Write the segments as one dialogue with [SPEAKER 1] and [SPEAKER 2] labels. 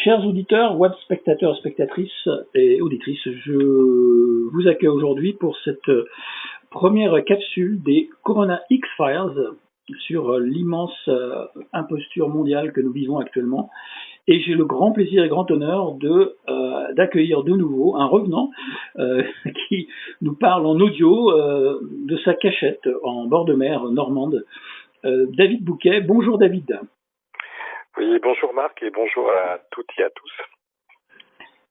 [SPEAKER 1] Chers auditeurs, web spectateurs, spectatrices et auditrices, je vous accueille aujourd'hui pour cette première capsule des Corona X-Files sur l'immense imposture mondiale que nous vivons actuellement. Et j'ai le grand plaisir et grand honneur d'accueillir de nouveau un revenant qui nous parle en audio de sa cachette en bord de mer normande, David Bouquet. Bonjour David.
[SPEAKER 2] Oui, bonjour Marc et bonjour à toutes et à tous.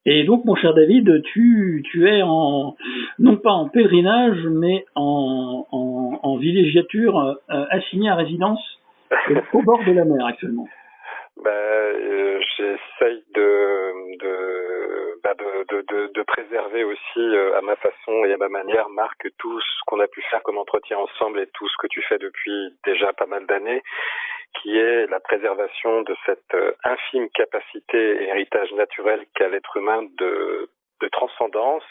[SPEAKER 1] Et donc, mon cher David, tu es non pas en pèlerinage, mais en villégiature assigné à résidence au bord de la mer actuellement.
[SPEAKER 2] J'essaye de préserver aussi à ma façon et à ma manière, Marc, tout ce qu'on a pu faire comme entretien ensemble et tout ce que tu fais depuis déjà pas mal d'années, qui est la préservation de cette infime capacité et héritage naturel qu'a l'être humain de transcendance,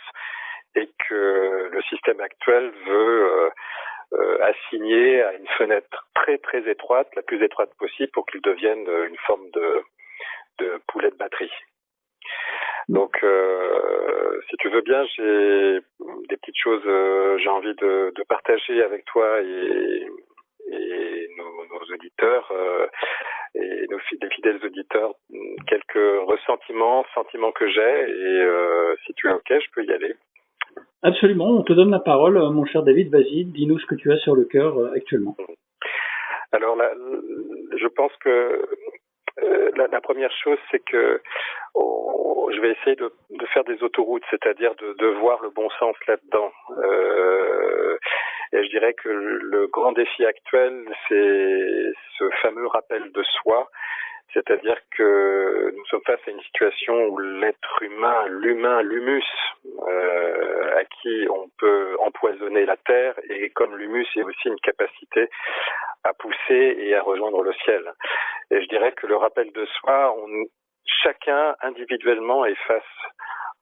[SPEAKER 2] et que le système actuel veut assigner à une fenêtre très très étroite, la plus étroite possible, pour qu'il devienne une forme de poulet de batterie. Donc, si tu veux bien, j'ai des petites choses, j'ai envie de partager avec toi et nos auditeurs et des fidèles auditeurs, quelques sentiments que j'ai, et si tu es OK, je peux y aller.
[SPEAKER 1] Absolument, on te donne la parole, mon cher David, vas-y, dis-nous ce que tu as sur le cœur actuellement.
[SPEAKER 2] Alors là, je pense que la première chose, c'est que je vais essayer de faire des autoroutes, c'est-à-dire de voir le bon sens là-dedans. Et je dirais que le grand défi actuel, c'est ce fameux rappel de soi, c'est-à-dire que nous sommes face à une situation où l'être humain, l'humus, à qui on peut empoisonner la terre, et comme l'humus, il y a aussi une capacité à pousser et à rejoindre le ciel. Et je dirais que le rappel de soi, chacun individuellement est face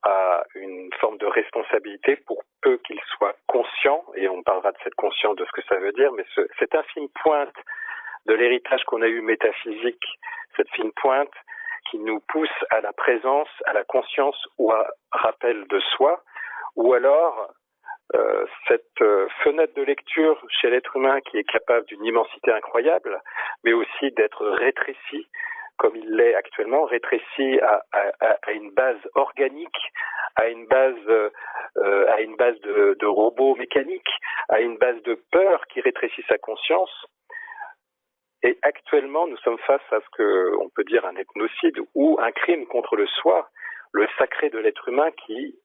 [SPEAKER 2] à une forme de responsabilité, pour peu qu'il soit conscient, et on parlera de cette conscience, de ce que ça veut dire, mais cette infime pointe de l'héritage qu'on a eu métaphysique, cette fine pointe qui nous pousse à la présence, à la conscience ou à rappel de soi, ou alors cette fenêtre de lecture chez l'être humain qui est capable d'une immensité incroyable, mais aussi d'être rétréci, comme il l'est actuellement, rétréci à une base organique, à une base de robots mécaniques, à une base de peur qui rétrécit sa conscience. Et actuellement, nous sommes face à ce qu'on peut dire un ethnocide ou un crime contre le soi, le sacré de l'être humain qui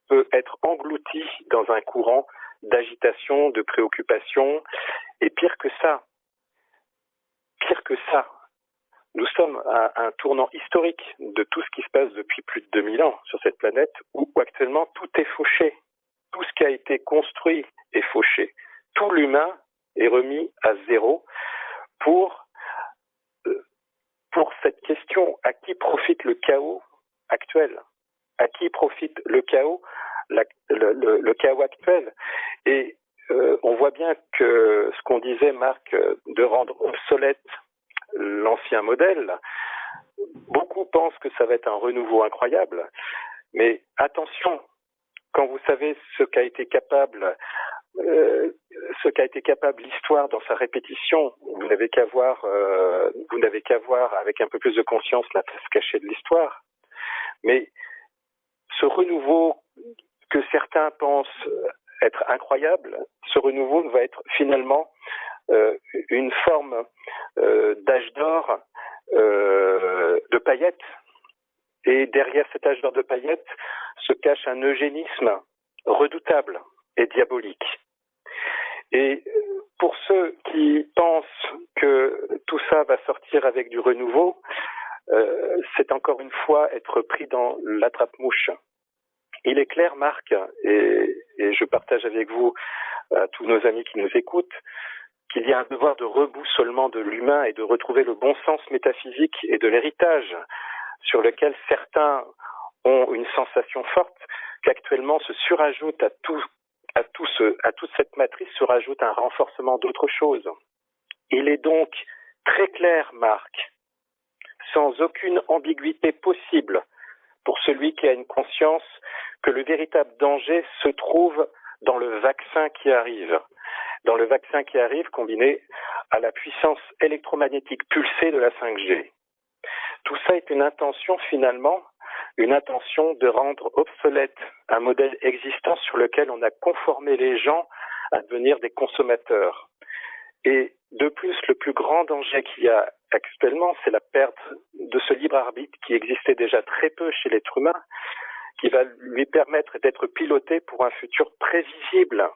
[SPEAKER 2] peut être englouti dans un courant d'agitation, de préoccupation, et pire que ça, nous sommes à un tournant historique de tout ce qui se passe depuis plus de 2000 ans sur cette planète, où actuellement tout est fauché. Tout ce qui a été construit est fauché. Tout l'humain est remis à zéro pour cette question: à qui profite le chaos actuel? À qui profite le chaos, le chaos actuel? Et on voit bien que ce qu'on disait, Marc, de rendre obsolète l'ancien modèle, beaucoup pensent que ça va être un renouveau incroyable, mais attention, quand vous savez ce qu'a été capable l'histoire dans sa répétition, vous n'avez qu'à voir avec un peu plus de conscience la face cachée de l'histoire. Mais ce renouveau que certains pensent être incroyable, ce renouveau va être finalement une forme d'âge d'or de paillettes. Et derrière cet âge d'or de paillettes se cache un eugénisme redoutable et diabolique. Et pour ceux qui pensent que tout ça va sortir avec du renouveau, c'est encore une fois être pris dans l'attrape-mouche. Il est clair, Marc, et je partage avec vous, tous nos amis qui nous écoutent, qu'il y a un devoir de reboussolement de l'humain et de retrouver le bon sens métaphysique et de l'héritage, sur lequel certains ont une sensation forte qu'actuellement se surajoute à toute cette matrice se rajoute un renforcement d'autre chose. Il est donc très clair, Marc, sans aucune ambiguïté possible pour celui qui a une conscience que le véritable danger se trouve dans le vaccin qui arrive. Dans le vaccin qui arrive combiné à la puissance électromagnétique pulsée de la 5G. Tout ça est une intention finalement, une intention de rendre obsolète un modèle existant sur lequel on a conformé les gens à devenir des consommateurs. Et de plus, le plus grand danger qu'il y a actuellement, c'est la perte de ce libre arbitre qui existait déjà très peu chez l'être humain, qui va lui permettre d'être piloté pour un futur prévisible.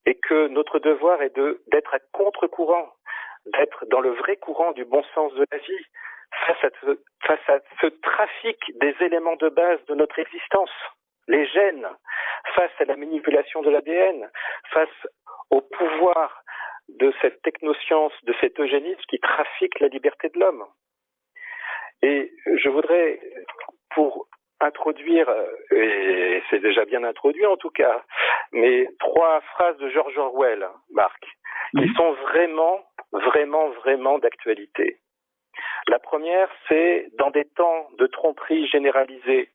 [SPEAKER 2] Et que notre devoir est d'être à contre-courant, d'être dans le vrai courant du bon sens de la vie, face à ce trafic des éléments de base de notre existence, les gènes, face à la manipulation de l'ADN, face au pouvoir de cette technoscience, de cet eugénisme qui trafique la liberté de l'homme. Et je voudrais, pour introduire, et c'est déjà bien introduit en tout cas, mais 3 phrases de George Orwell, Marc, qui sont vraiment d'actualité. La première, c'est dans des temps de tromperie généralisée,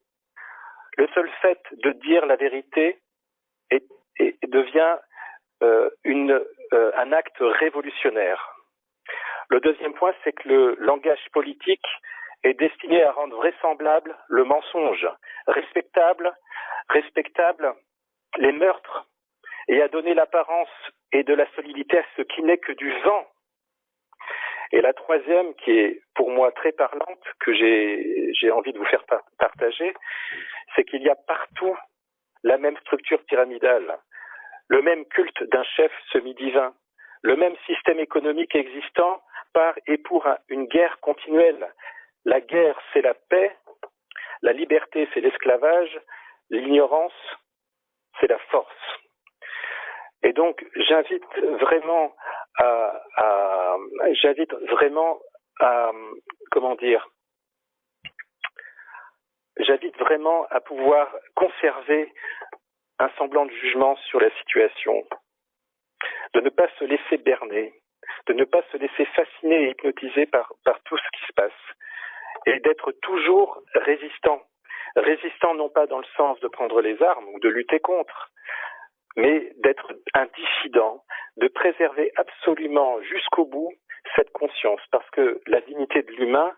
[SPEAKER 2] le seul fait de dire la vérité devient un acte révolutionnaire. Le deuxième point, c'est que le langage politique est destiné à rendre vraisemblable le mensonge, respectable les meurtres, et à donner l'apparence et de la solidité à ce qui n'est que du vent. Et la troisième, qui est pour moi très parlante, que j'ai envie de vous faire partager, c'est qu'il y a partout la même structure pyramidale, le même culte d'un chef semi-divin, le même système économique existant par et pour une guerre continuelle. La guerre, c'est la paix, la liberté, c'est l'esclavage, l'ignorance, c'est la force. Et donc, j'invite vraiment à pouvoir conserver un semblant de jugement sur la situation, de ne pas se laisser berner, de ne pas se laisser fasciner et hypnotiser par tout ce qui se passe, et d'être toujours résistant. Résistant non pas dans le sens de prendre les armes ou de lutter contre, mais d'être un dissident, de préserver absolument jusqu'au bout cette conscience, parce que la dignité de l'humain,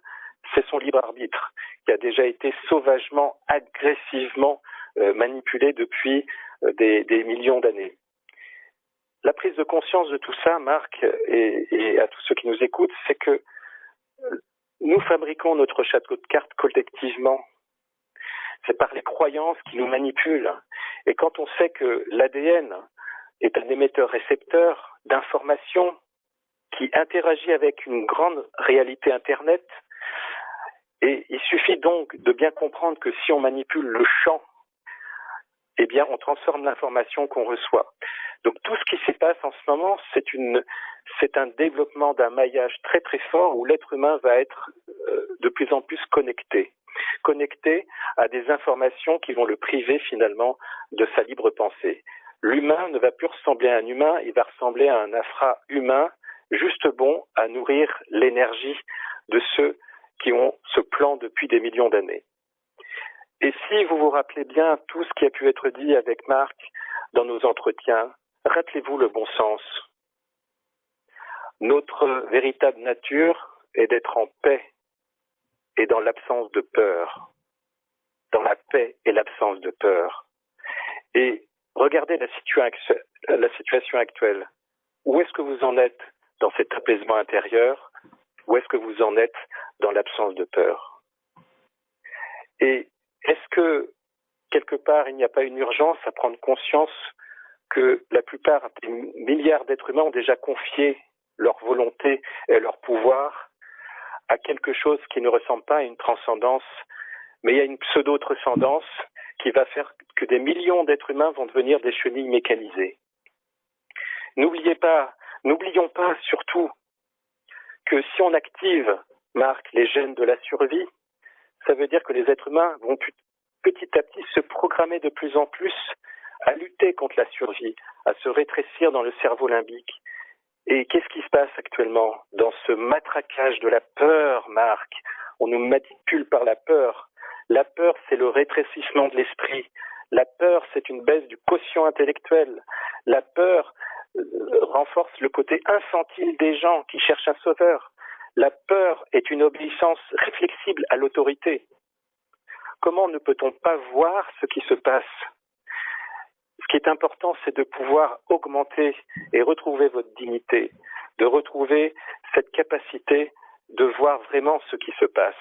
[SPEAKER 2] c'est son libre arbitre, qui a déjà été sauvagement, agressivement manipulé depuis des millions d'années. La prise de conscience de tout ça, Marc, et à tous ceux qui nous écoutent, c'est que nous fabriquons notre château de cartes collectivement. C'est par les croyances qui nous manipulent. Et quand on sait que l'ADN est un émetteur-récepteur d'informations qui interagit avec une grande réalité Internet, et il suffit donc de bien comprendre que si on manipule le champ, eh bien, on transforme l'information qu'on reçoit. Donc, tout ce qui se passe en ce moment, c'est un développement d'un maillage très très fort où l'être humain va être de plus en plus connecté à des informations qui vont le priver finalement de sa libre pensée. L'humain ne va plus ressembler à un humain, il va ressembler à un infra-humain, juste bon à nourrir l'énergie de ceux qui ont ce plan depuis des millions d'années. Et si vous vous rappelez bien tout ce qui a pu être dit avec Marc dans nos entretiens, rappelez-vous le bon sens. Notre véritable nature est d'être en paix et dans l'absence de peur. Dans la paix et l'absence de peur. Et regardez la situation actuelle. Où est-ce que vous en êtes dans cet apaisement intérieur? Où est-ce que vous en êtes dans l'absence de peur? Et est-ce que, quelque part, il n'y a pas une urgence à prendre conscience que la plupart des milliards d'êtres humains ont déjà confié leur volonté et leur pouvoir à quelque chose qui ne ressemble pas à une transcendance, mais il y a une pseudo-transcendance qui va faire que des millions d'êtres humains vont devenir des chenilles mécanisées. N'oublions pas surtout que si on active, Marc, les gènes de la survie, ça veut dire que les êtres humains vont petit à petit se programmer de plus en plus à lutter contre la survie, à se rétrécir dans le cerveau limbique. Et qu'est-ce qui se passe actuellement dans ce matraquage de la peur, Marc, On nous manipule par la peur. La peur, c'est le rétrécissement de l'esprit. La peur, c'est une baisse du quotient intellectuel. La peur renforce le côté infantile des gens qui cherchent un sauveur. La peur est une obéissance réflexible à l'autorité. Comment ne peut-on pas voir ce qui se passe? Ce qui est important, c'est de pouvoir augmenter et retrouver votre dignité, de retrouver cette capacité de voir vraiment ce qui se passe.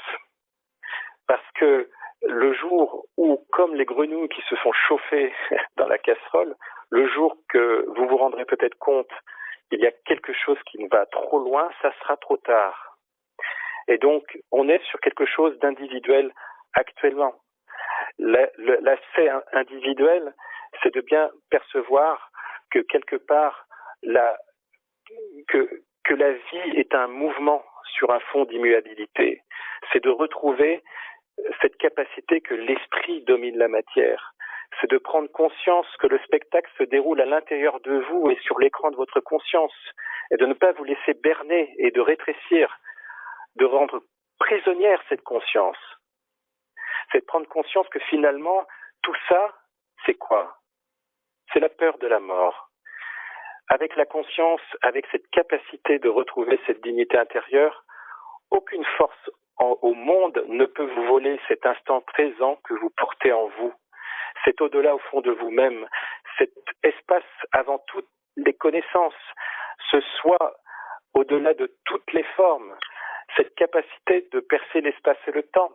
[SPEAKER 2] Parce que le jour où, comme les grenouilles qui se font chauffer dans la casserole, le jour que vous vous rendrez peut-être compte qu'il y a quelque chose qui va trop loin, ça sera trop tard. Et donc, on est sur quelque chose d'individuel actuellement. L'aspect individuel, c'est de bien percevoir que quelque part, que la vie est un mouvement sur un fond d'immuabilité. C'est de retrouver cette capacité que l'esprit domine la matière. C'est de prendre conscience que le spectacle se déroule à l'intérieur de vous et sur l'écran de votre conscience, et de ne pas vous laisser berner et de rétrécir, de rendre prisonnière cette conscience. C'est de prendre conscience que finalement, tout ça, c'est quoi? C'est la peur de la mort. Avec la conscience, avec cette capacité de retrouver cette dignité intérieure, aucune force au monde ne peut vous voler cet instant présent que vous portez en vous. C'est au-delà au fond de vous-même, cet espace avant toutes les connaissances, ce soi au-delà de toutes les formes, cette capacité de percer l'espace et le temps.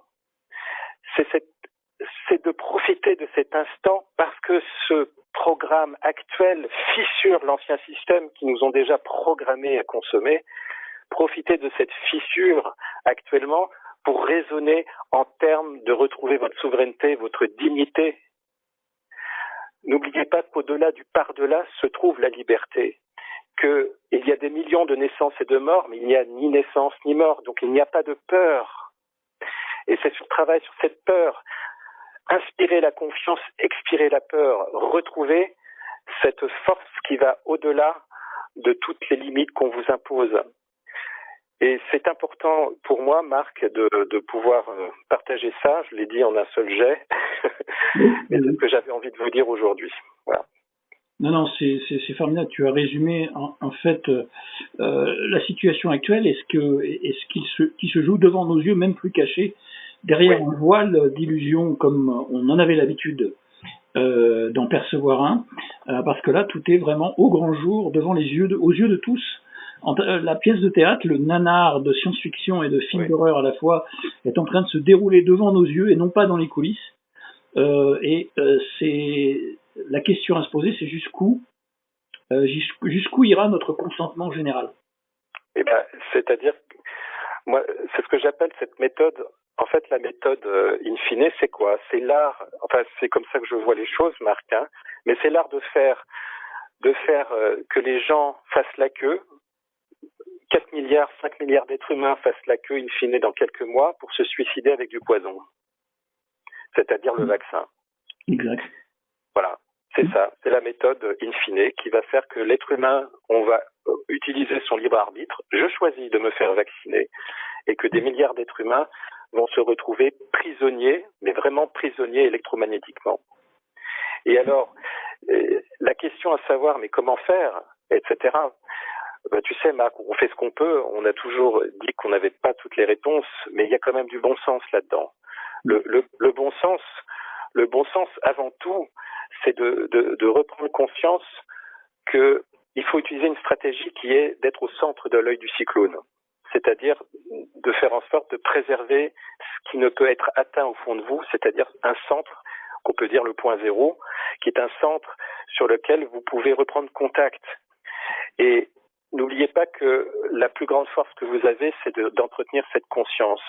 [SPEAKER 2] C'est de profiter de cet instant parce que ce programme actuel fissure l'ancien système qui nous ont déjà programmés à consommer. Profitez de cette fissure actuellement pour raisonner en termes de retrouver votre souveraineté, votre dignité. N'oubliez pas qu'au-delà du par-delà se trouve la liberté, qu'il y a des millions de naissances et de morts, mais il n'y a ni naissance ni mort, donc il n'y a pas de peur. Et c'est ce travail sur cette peur, inspirer la confiance, expirer la peur, retrouver cette force qui va au-delà de toutes les limites qu'on vous impose. Et c'est important pour moi, Marc, de pouvoir partager ça. Je l'ai dit en un seul jet, mais c'est ce que j'avais envie de vous dire aujourd'hui. Voilà.
[SPEAKER 1] Non, c'est formidable. Tu as résumé en fait la situation actuelle et ce qui se joue devant nos yeux, même plus caché, derrière un voile d'illusion comme on en avait l'habitude d'en percevoir un, parce que là, tout est vraiment au grand jour, devant aux yeux de tous. La pièce de théâtre, le nanar de science-fiction et de film d'horreur à la fois, est en train de se dérouler devant nos yeux et non pas dans les coulisses. C'est la question à se poser, c'est jusqu'où ira notre consentement général.
[SPEAKER 2] Eh ben, c'est-à-dire, moi, c'est ce que j'appelle cette méthode. En fait, la méthode in fine, c'est quoi? C'est l'art. Enfin, c'est comme ça que je vois les choses, Marc. Hein, mais c'est l'art de faire que les gens fassent la queue. 4 milliards, 5 milliards d'êtres humains fassent la queue in fine dans quelques mois pour se suicider avec du poison. C'est-à-dire le vaccin.
[SPEAKER 1] Exact.
[SPEAKER 2] Voilà, c'est ça. C'est la méthode in fine qui va faire que l'être humain, on va utiliser son libre arbitre. Je choisis de me faire vacciner et que des milliards d'êtres humains vont se retrouver prisonniers, mais vraiment prisonniers électromagnétiquement. Et alors, la question à savoir, mais comment faire, etc. Ben, tu sais, Marc, on fait ce qu'on peut. On a toujours dit qu'on n'avait pas toutes les réponses, mais il y a quand même du bon sens là-dedans. Le bon sens, avant tout, c'est de reprendre conscience qu'il faut utiliser une stratégie qui est d'être au centre de l'œil du cyclone. C'est-à-dire de faire en sorte de préserver ce qui ne peut être atteint au fond de vous, c'est-à-dire un centre qu'on peut dire le point zéro, qui est un centre sur lequel vous pouvez reprendre contact. Et n'oubliez pas que la plus grande force que vous avez, c'est d'entretenir cette conscience.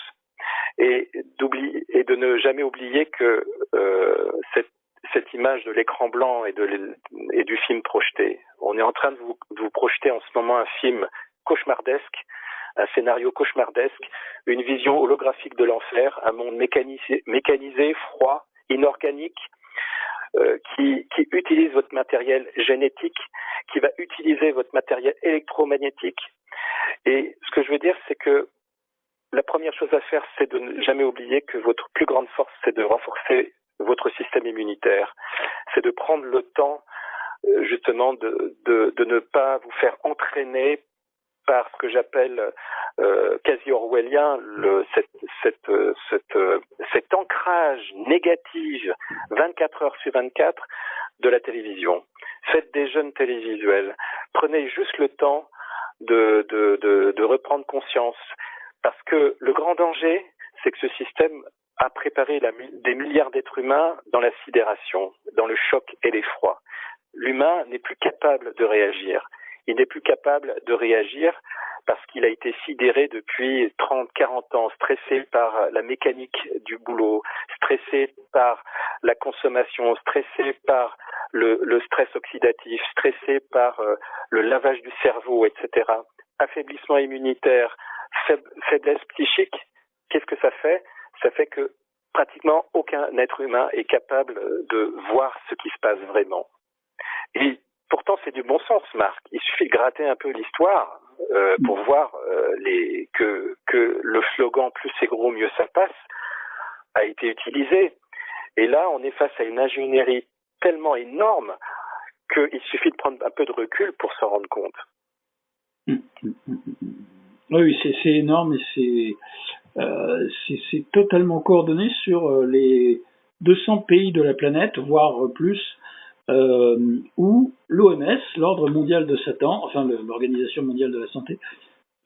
[SPEAKER 2] Et de ne jamais oublier que cette image de l'écran blanc et du film projeté. On est en train de vous projeter en ce moment un film cauchemardesque, un scénario cauchemardesque, une vision holographique de l'enfer, un monde mécanisé, froid, inorganique, qui utilise votre matériel génétique, qui va utiliser votre matériel électromagnétique. Et ce que je veux dire, c'est que la première chose à faire, c'est de ne jamais oublier que votre plus grande force, c'est de renforcer votre système immunitaire. C'est de prendre le temps, justement, de ne pas vous faire entraîner par ce que j'appelle quasi orwellien, cet ancrage négatif 24 heures sur 24 de la télévision. Faites des jeûnes télévisuels. Prenez juste le temps de reprendre conscience. Parce que le grand danger, c'est que ce système a préparé des milliards d'êtres humains dans la sidération, dans le choc et l'effroi. L'humain n'est plus capable de réagir. Il n'est plus capable de réagir parce qu'il a été sidéré depuis 30, 40 ans, stressé par la mécanique du boulot, stressé par la consommation, stressé par le stress oxydatif, stressé par le lavage du cerveau, etc. Affaiblissement immunitaire, faiblesse psychique. Qu'est-ce que ça fait? Ça fait que pratiquement aucun être humain est capable de voir ce qui se passe vraiment. Et pourtant, c'est du bon sens, Marc. Il suffit de gratter un peu l'histoire pour voir que le slogan « plus c'est gros, mieux ça passe » a été utilisé. Et là, on est face à une ingénierie tellement énorme qu'il suffit de prendre un peu de recul pour s'en rendre compte.
[SPEAKER 1] Oui, c'est énorme et c'est totalement coordonné sur les 200 pays de la planète, voire plus, où l'OMS, l'Ordre mondial de Satan, enfin l'Organisation mondiale de la santé,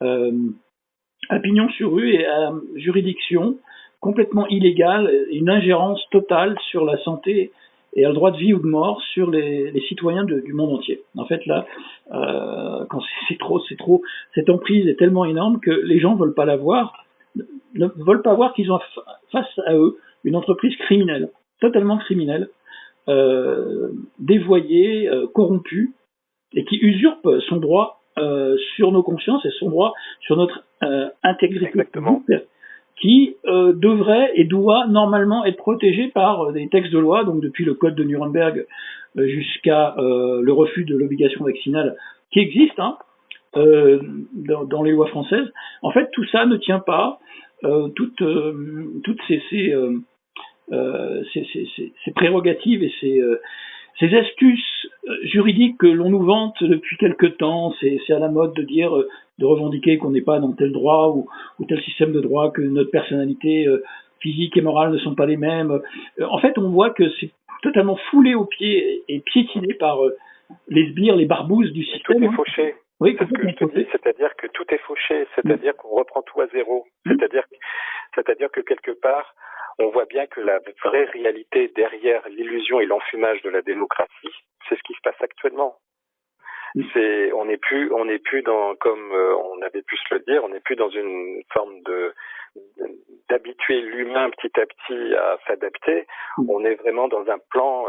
[SPEAKER 1] a pignon sur rue et a juridiction complètement illégale, une ingérence totale sur la santé et a le droit de vie ou de mort sur les citoyens du monde entier. En fait, là, quand c'est trop, cette emprise est tellement énorme que les gens veulent pas la voir, ne veulent pas voir qu'ils ont face à eux une entreprise criminelle, totalement criminelle, dévoyée, corrompue, et qui usurpe son droit sur nos consciences et son droit sur notre intégrité.
[SPEAKER 2] Exactement.
[SPEAKER 1] Qui devrait et doit normalement être protégé par des textes de loi, donc depuis le code de Nuremberg jusqu'à le refus de l'obligation vaccinale qui existe dans les lois françaises. En fait, tout ça ne tient pas. Toutes ces prérogatives et ces astuces juridiques que l'on nous vante depuis quelque temps, c'est à la mode de dire, de revendiquer qu'on n'est pas dans tel droit ou tel système de droit, que notre personnalité physique et morale ne sont pas les mêmes. En fait, on voit que c'est totalement foulé aux pieds et piétiné par les sbires, les barbouzes du système.
[SPEAKER 2] Tout est fauché.
[SPEAKER 1] Oui,
[SPEAKER 2] c'est ce que je te dis, c'est-à-dire que tout est fauché, c'est-à-dire qu'on reprend tout à zéro, c'est-à-dire que quelque part, on voit bien que la vraie réalité derrière l'illusion et l'enfumage de la démocratie, c'est ce qui se passe actuellement. On n'est plus dans, comme on avait pu se le dire, on n'est plus dans une forme d'habituer l'humain petit à petit à s'adapter. On est vraiment dans un plan,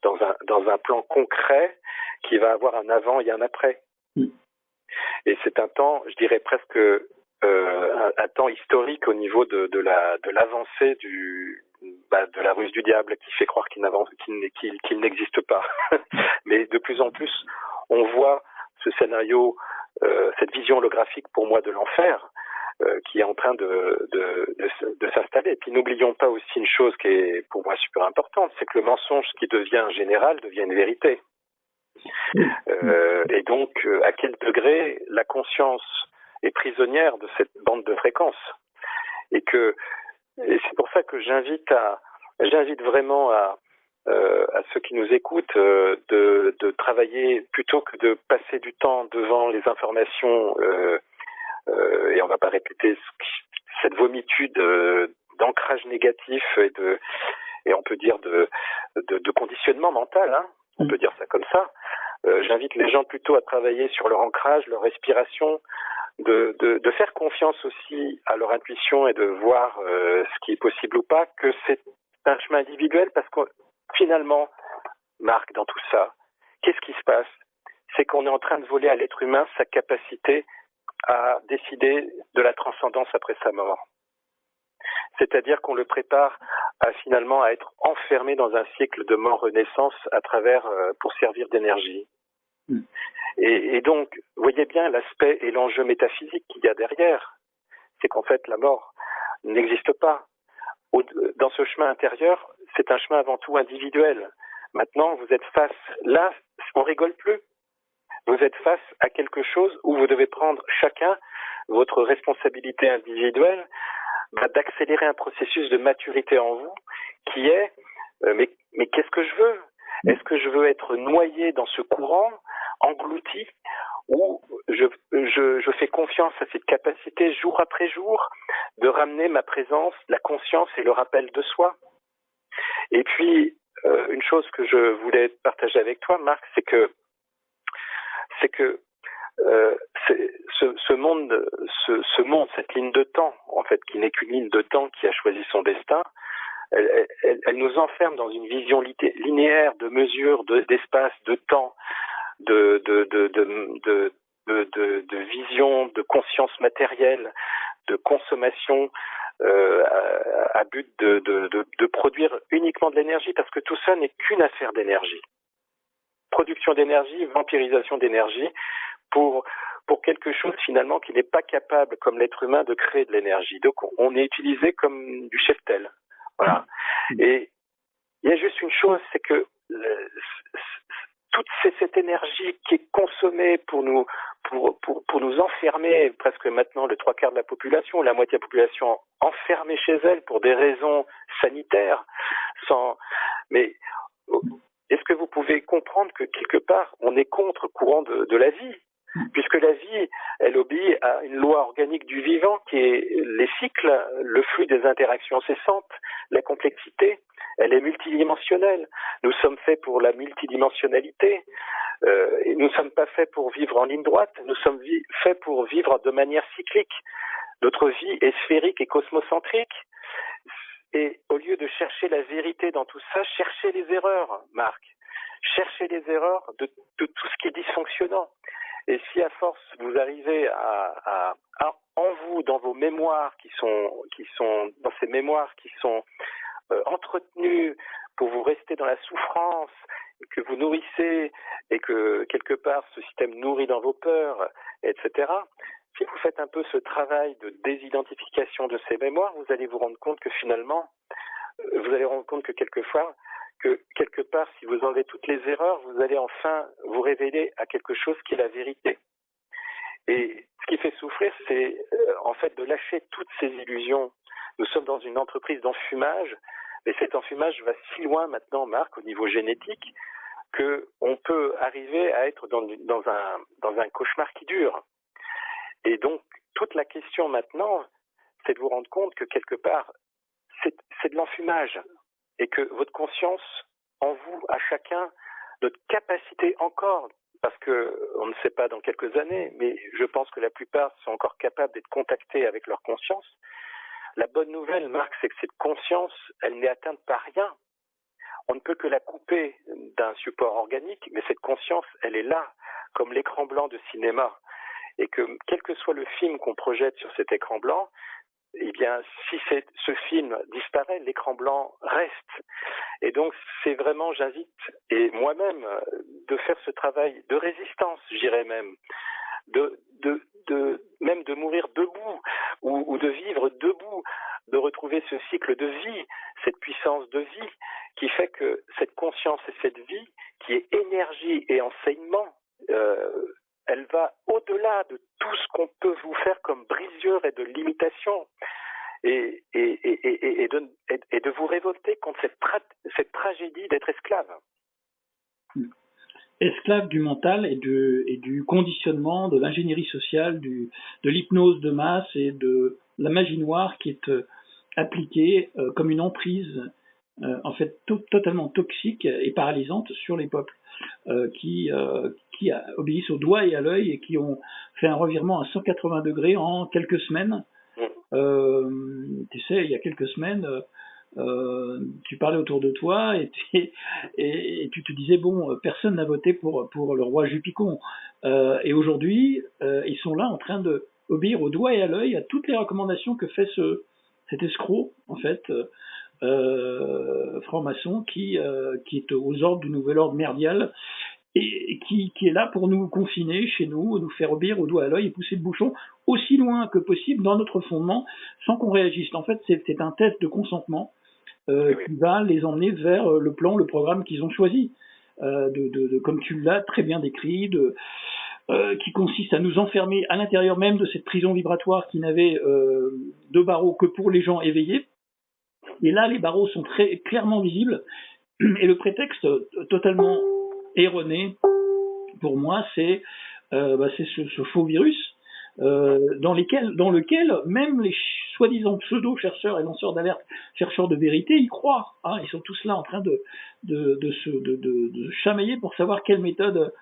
[SPEAKER 2] dans un plan concret qui va avoir un avant et un après. Et c'est un temps, je dirais presque un temps historique au niveau de l'avancée de la ruse du diable qui fait croire qu'il n'existe pas. Mais de plus en plus, on voit ce scénario, cette vision holographique pour moi de l'enfer qui est en train de s'installer. Et puis n'oublions pas aussi une chose qui est pour moi super importante, c'est que le mensonge qui devient général devient une vérité. Et donc, à quel degré la conscience est prisonnière de cette bande de fréquences. Et c'est pour ça que j'invite vraiment à ceux qui nous écoutent de travailler plutôt que de passer du temps devant les informations et on va pas répéter cette vomitude d'ancrage négatif et on peut dire de conditionnement mental, on peut dire ça comme ça. J'invite les gens plutôt à travailler sur leur ancrage, leur respiration, de faire confiance aussi à leur intuition et de voir ce qui est possible ou pas, que c'est un chemin individuel parce que finalement, Marc, dans tout ça, qu'est-ce qui se passe? C'est qu'on est en train de voler à l'être humain sa capacité à décider de la transcendance après sa mort. C'est-à-dire qu'on le prépare finalement à être enfermé dans un cycle de mort-renaissance pour servir d'énergie. Et donc, vous voyez bien l'aspect et l'enjeu métaphysique qu'il y a derrière. c'est qu'en fait, la mort n'existe pas. Dans ce chemin intérieur, c'est un chemin avant tout individuel. Maintenant, vous êtes face, là, on rigole plus. Vous êtes face à quelque chose où vous devez prendre chacun votre responsabilité individuelle, d'accélérer un processus de maturité en vous qui est mais qu'est-ce que je veux? Est-ce que je veux être noyé dans ce courant, englouti, ou je fais confiance à cette capacité jour après jour de ramener ma présence, la conscience et le rappel de soi? Et puis, une chose que je voulais partager avec toi, Marc, c'est que ce monde, cette ligne de temps, en fait, qui n'est qu'une ligne de temps qui a choisi son destin, elle nous enferme dans une vision linéaire de mesure, d'espace, de temps, de vision, de conscience matérielle, de consommation, à but de produire uniquement de l'énergie, parce que tout ça n'est qu'une affaire d'énergie. Production d'énergie, vampirisation d'énergie, pour quelque chose finalement qui n'est pas capable, comme l'être humain, de créer de l'énergie. Donc on est utilisé comme du cheptel. Voilà. Et il y a juste une chose, c'est que toute cette énergie qui est consommée pour nous enfermer, presque maintenant le 3/4 de la population, la moitié de la population enfermée chez elle pour des raisons sanitaires, mais est-ce que vous pouvez comprendre que quelque part on est contre courant de la vie, puisque la vie, elle obéit à une loi organique du vivant qui est les cycles, le flux des interactions cessantes, la complexité, elle est multidimensionnelle. Nous sommes faits pour la multidimensionnalité. Et nous ne sommes pas faits pour vivre en ligne droite, nous sommes faits pour vivre de manière cyclique. Notre vie est sphérique et cosmocentrique. Et au lieu de chercher la vérité dans tout ça, cherchez les erreurs, Marc. Cherchez les erreurs de tout ce qui est dysfonctionnant. Et si à force vous arrivez en vous, dans vos mémoires dans ces mémoires qui sont entretenues pour vous rester dans la souffrance, que vous nourrissez et que quelque part ce système nourrit dans vos peurs, etc. Si vous faites un peu ce travail de désidentification de ces mémoires, vous allez vous rendre compte que finalement, quelquefois, que quelque part, si vous enlevez toutes les erreurs, vous allez enfin vous révéler à quelque chose qui est la vérité. Et ce qui fait souffrir, c'est en fait de lâcher toutes ces illusions. Nous sommes dans une entreprise d'enfumage, et cet enfumage va si loin maintenant, Marc, au niveau génétique, qu'on peut arriver à être dans un cauchemar qui dure. Et donc, toute la question maintenant, c'est de vous rendre compte que quelque part, c'est de l'enfumage. Et que votre conscience, en vous, à chacun, notre capacité encore, parce qu'on ne sait pas dans quelques années, mais je pense que la plupart sont encore capables d'être contactés avec leur conscience. La bonne nouvelle, Marc, c'est que cette conscience, elle n'est atteinte par rien. On ne peut que la couper d'un support organique, mais cette conscience, elle est là, comme l'écran blanc de cinéma. Et que, quel que soit le film qu'on projette sur cet écran blanc, eh bien, si ce film disparaît, l'écran blanc reste. Et donc, c'est vraiment, j'invite, et moi-même, de faire ce travail de résistance, je dirais même, même de mourir debout, ou de vivre debout, de retrouver ce cycle de vie, cette puissance de vie, qui fait que cette conscience et cette vie, qui est énergie et enseignement, elle va au-delà de tout ce qu'on peut vous faire comme brisure et de limitation, et de vous révolter contre cette tragédie d'être esclave.
[SPEAKER 1] Esclave du mental et du conditionnement, de l'ingénierie sociale, de l'hypnose de masse et de la magie noire qui est appliquée comme une emprise en fait totalement toxique et paralysante sur les peuples qui obéissent au doigt et à l'œil et qui ont fait un revirement à 180 degrés en quelques semaines. Tu sais, il y a quelques semaines, tu parlais autour de toi et tu te disais bon, personne n'a voté pour le roi Jupicon. Et aujourd'hui, ils sont là en train de obéir au doigt et à l'œil à toutes les recommandations que fait cet escroc en fait. Franc-maçon qui est aux ordres du nouvel ordre merdial et qui est là pour nous confiner chez nous, nous faire obéir au doigt à l'œil et pousser le bouchon aussi loin que possible dans notre fondement sans qu'on réagisse. En fait, c'est un test de consentement qui va les emmener vers le plan, le programme qu'ils ont choisi, comme tu l'as très bien décrit, qui consiste à nous enfermer à l'intérieur même de cette prison vibratoire qui n'avait de barreaux que pour les gens éveillés. Et là, les barreaux sont très clairement visibles. Et le prétexte totalement erroné, pour moi, c'est ce faux virus dans lequel même les soi-disant pseudo-chercheurs et lanceurs d'alerte, chercheurs de vérité, y croient. Hein, ils sont tous là en train de se chamailler pour savoir quelle méthode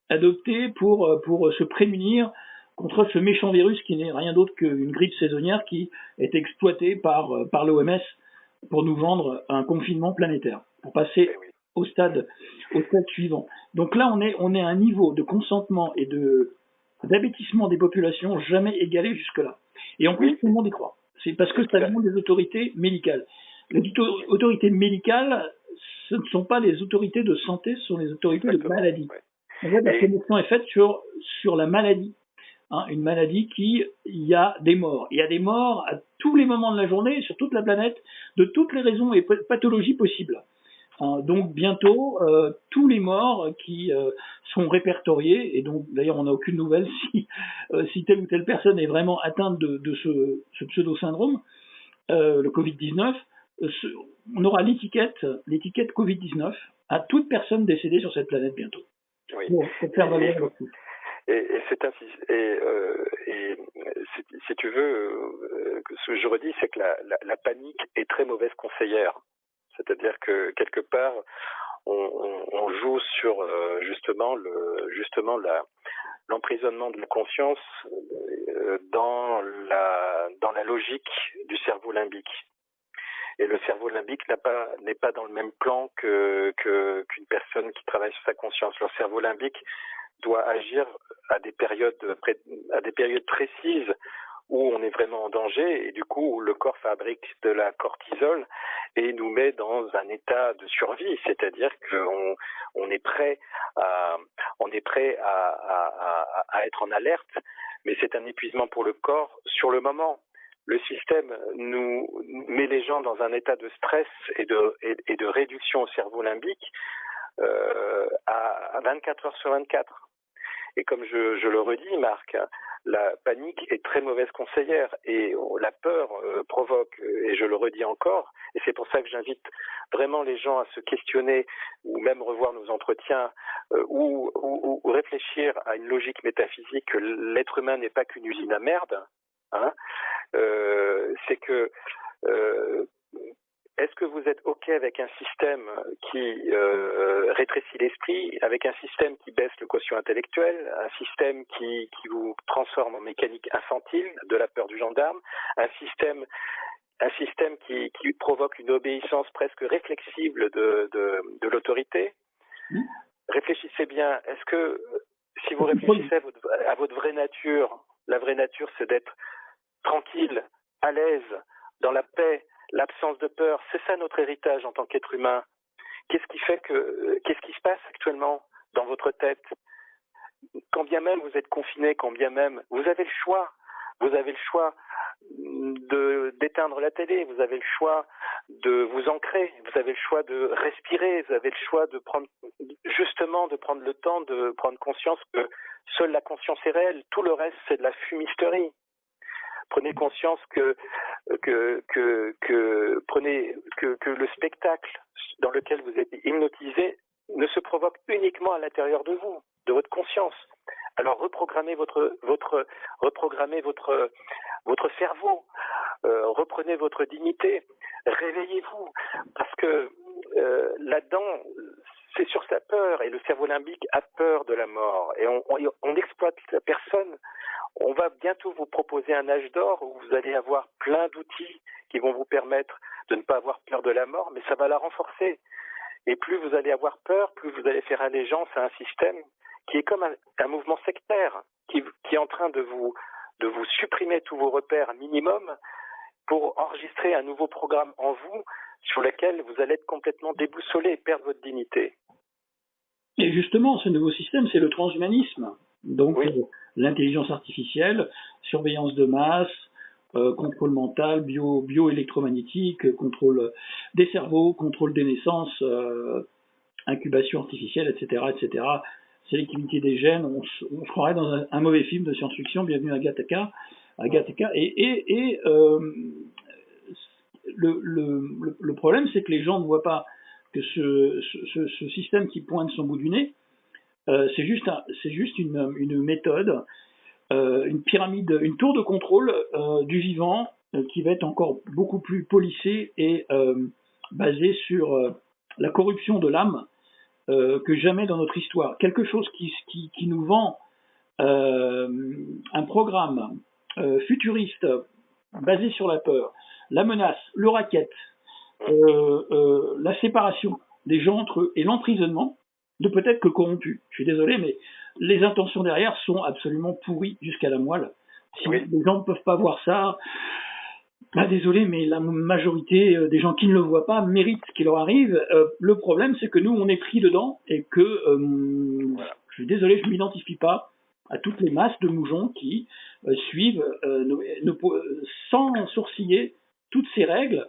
[SPEAKER 1] adopter pour se prémunir contre ce méchant virus qui n'est rien d'autre qu'une grippe saisonnière qui est exploitée par l'OMS pour nous vendre un confinement planétaire, pour passer au stade suivant. Donc là, on est à un niveau de consentement et d'abêtissement des populations jamais égalé jusque-là. Et en plus, tout le monde y croit. C'est parce que ça vient des autorités médicales. Les autorités médicales, ce ne sont pas les autorités de santé, ce sont les autorités de maladie. En fait, la connexion est faite sur la maladie. Hein, une maladie il y a des morts. Il y a des morts à tous les moments de la journée, sur toute la planète, de toutes les raisons et pathologies possibles. Donc bientôt, tous les morts qui sont répertoriés, et donc d'ailleurs on n'a aucune nouvelle si telle ou telle personne est vraiment atteinte de ce pseudo-syndrome, le Covid-19, on aura l'étiquette Covid-19 à toute personne décédée sur cette planète bientôt.
[SPEAKER 2] Oui.
[SPEAKER 1] Pour faire valoir le coup.
[SPEAKER 2] Et si tu veux, ce que je redis, c'est que la panique est très mauvaise conseillère. C'est-à-dire que quelque part, on joue sur justement l'emprisonnement de la conscience dans la logique du cerveau limbique. Et le cerveau limbique n'est pas dans le même plan qu'une personne qui travaille sur sa conscience. Le cerveau limbique doit agir à des périodes précises où on est vraiment en danger et du coup où le corps fabrique de la cortisol et nous met dans un état de survie, c'est-à-dire qu'on est prêt à être en alerte, mais c'est un épuisement pour le corps sur le moment. Le système nous met les gens dans un état de stress et de réduction au cerveau limbique à 24 heures sur 24. Et comme je le redis, Marc, la panique est très mauvaise conseillère et la peur provoque, et je le redis encore, et c'est pour ça que j'invite vraiment les gens à se questionner ou même revoir nos entretiens ou réfléchir à une logique métaphysique que l'être humain n'est pas qu'une usine à merde, hein, c'est que est-ce que vous êtes OK avec un système qui rétrécit l'esprit, avec un système qui baisse le quotient intellectuel, un système qui vous transforme en mécanique infantile, de la peur du gendarme, un système qui provoque une obéissance presque réflexible de l'autorité? Réfléchissez bien. Est-ce que si vous réfléchissez à votre vraie nature, la vraie nature, c'est d'être tranquille, à l'aise, dans la paix, l'absence de peur, c'est ça notre héritage en tant qu'être humain. Qu'est-ce qui se passe actuellement dans votre tête? Quand bien même vous êtes confiné, quand bien même, vous avez le choix d'éteindre la télé, vous avez le choix de vous ancrer, vous avez le choix de respirer, vous avez le choix de prendre le temps de prendre conscience que seule la conscience est réelle, tout le reste c'est de la fumisterie. Prenez conscience que le spectacle dans lequel vous êtes hypnotisé ne se provoque uniquement à l'intérieur de vous, de votre conscience. Alors reprogrammez votre cerveau, reprenez votre dignité, réveillez-vous, parce que là-dedans, c'est sur sa peur, et le cerveau limbique a peur de la mort, et on exploite la personne. On va bientôt vous proposer un âge d'or où vous allez avoir plein d'outils qui vont vous permettre de ne pas avoir peur de la mort, mais ça va la renforcer. Et plus vous allez avoir peur, plus vous allez faire allégeance à un système qui est comme un mouvement sectaire, qui est en train de vous supprimer tous vos repères minimum pour enregistrer un nouveau programme en vous sur lequel vous allez être complètement déboussolé et perdre votre dignité.
[SPEAKER 1] Et justement, ce nouveau système, c'est le transhumanisme. Donc,
[SPEAKER 2] Oui.
[SPEAKER 1] L'intelligence artificielle, surveillance de masse, contrôle mental, bioélectromagnétique, contrôle des cerveaux, contrôle des naissances, incubation artificielle, etc., etc., sélectivité des gènes. On se croirait dans un mauvais film de science-fiction. Bienvenue à Gattaca. Le problème, c'est que les gens ne voient pas que ce système qui pointe son bout du nez, c'est juste une méthode, une pyramide, une tour de contrôle du vivant qui va être encore beaucoup plus policée et basée sur la corruption de l'âme que jamais dans notre histoire. Quelque chose qui nous vend un programme futuriste basé sur la peur, la menace, le racket, la séparation des gens entre eux et l'emprisonnement de peut-être que corrompus. Je suis désolé, mais les intentions derrière sont absolument pourries jusqu'à la moelle. Si
[SPEAKER 2] Oui.
[SPEAKER 1] les gens ne peuvent pas voir ça, désolé, mais la majorité des gens qui ne le voient pas méritent ce qui leur arrive. Le problème, c'est que nous, on est pris dedans et que, je suis désolé, je ne m'identifie pas à toutes les masses de moujons qui suivent sans sourciller toutes ces règles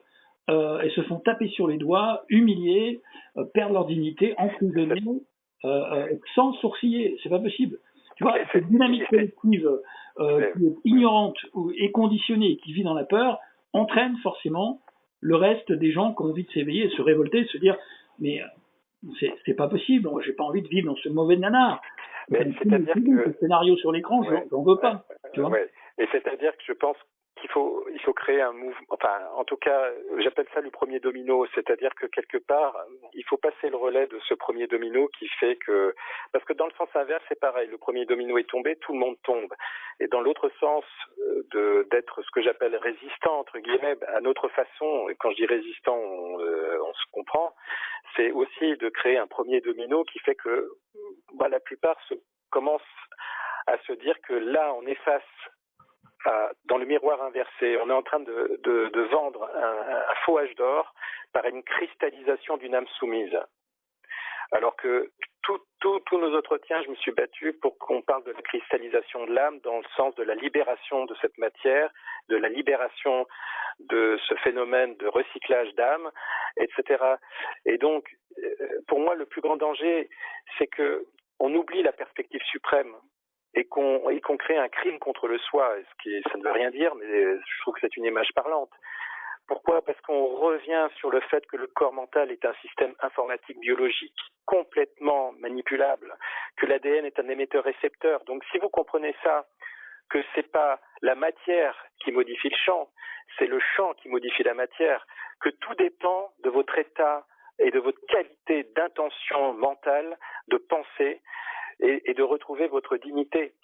[SPEAKER 1] et se font taper sur les doigts, humilier, perdre leur dignité, emprisonnés, sans sourciller. C'est pas possible. Tu vois, cette dynamique collective qui est ignorante et conditionnée, qui vit dans la peur, entraîne forcément le reste des gens qui ont envie de s'éveiller, de se révolter, de se dire mais c'est pas possible, j'ai pas envie de vivre dans ce mauvais nanar.
[SPEAKER 2] Mais c'est-à-dire que
[SPEAKER 1] le scénario sur l'écran, j'en veux pas. Tu vois.
[SPEAKER 2] Et c'est-à-dire que je pense qu'il faut créer un mouvement. Enfin, en tout cas, j'appelle ça le premier domino, c'est-à-dire que quelque part, il faut passer le relais de ce premier domino qui fait que, parce que dans le sens inverse, c'est pareil. Le premier domino est tombé, tout le monde tombe. Et dans l'autre sens, d'être ce que j'appelle résistant entre guillemets à notre façon. Et quand je dis résistant, on se comprend. C'est aussi de créer un premier domino qui fait que la plupart commencent à se dire que là, on est face dans le miroir inversé. On est en train de vendre un faux âge d'or par une cristallisation d'une âme soumise. Alors que tous nos entretiens, je me suis battu pour qu'on parle de la cristallisation de l'âme dans le sens de la libération de cette matière, de la libération de ce phénomène de recyclage d'âme, etc. Et donc, pour moi, le plus grand danger, c'est que on oublie la perspective suprême et qu'on crée un crime contre le soi, ça ne veut rien dire, mais je trouve que c'est une image parlante. Pourquoi ? Parce qu'on revient sur le fait que le corps mental est un système informatique biologique complètement manipulable, que l'ADN est un émetteur-récepteur. Donc si vous comprenez ça, que c'est pas la matière qui modifie le champ, c'est le champ qui modifie la matière, que tout dépend de votre état et de votre qualité d'intention mentale, de pensée, et de retrouver votre dignité.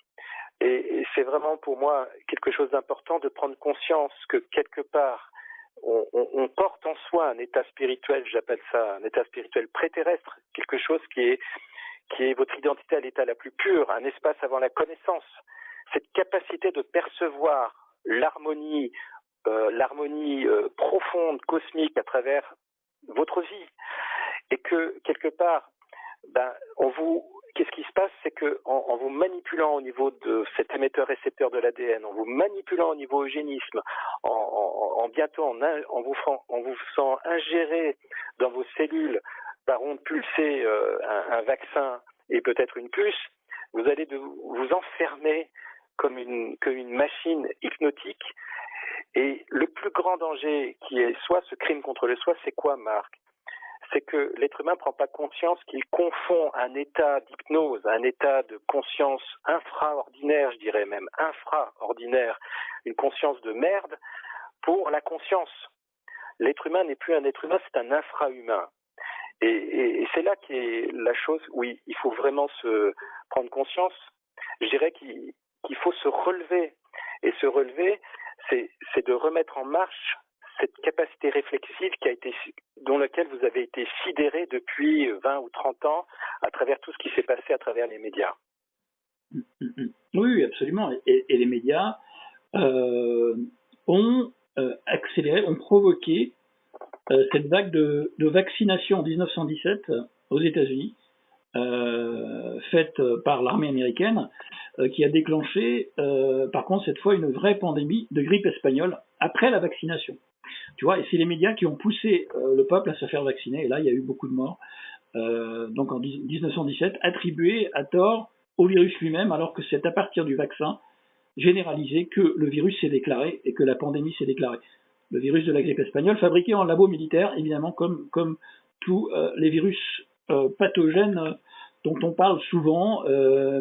[SPEAKER 2] Et c'est vraiment pour moi quelque chose d'important de prendre conscience que quelque part, on porte en soi un état spirituel, j'appelle ça un état spirituel préterrestre, quelque chose qui est votre identité à l'état la plus pure, un espace avant la connaissance. Cette capacité de percevoir l'harmonie profonde, cosmique à travers votre vie. Et que, quelque part, qu'est-ce qui se passe, c'est que en vous manipulant au niveau de cet émetteur-récepteur de l'ADN, en vous manipulant au niveau eugénisme, en vous faisant ingérer dans vos cellules par onde pulsée un vaccin et peut-être une puce, vous allez vous enfermer comme une machine hypnotique. Et le plus grand danger qui est soit ce crime contre le soi, c'est quoi, Marc ? C'est que l'être humain ne prend pas conscience qu'il confond un état d'hypnose, un état de conscience infraordinaire, je dirais même infraordinaire, une conscience de merde, pour la conscience. L'être humain n'est plus un être humain, c'est un infra-humain. Et c'est là qu'est la chose où il faut vraiment se prendre conscience. Je dirais qu'il faut se relever. Et se relever, c'est de remettre en marche cette capacité réflexive dont laquelle vous avez été sidéré depuis 20 ou 30 ans à travers tout ce qui s'est passé à travers les médias.
[SPEAKER 1] Oui, absolument. Et les médias ont accéléré, ont provoqué cette vague de vaccination en 1917 aux États-Unis faite par l'armée américaine qui a déclenché, par contre, cette fois, une vraie pandémie de grippe espagnole après la vaccination. Tu vois, et c'est les médias qui ont poussé le peuple à se faire vacciner, et là, il y a eu beaucoup de morts. Donc en 1917, attribué à tort au virus lui-même, alors que c'est à partir du vaccin généralisé que le virus s'est déclaré et que la pandémie s'est déclarée. Le virus de la grippe espagnole, fabriqué en labo militaire, évidemment, comme tous les virus pathogènes dont on parle souvent,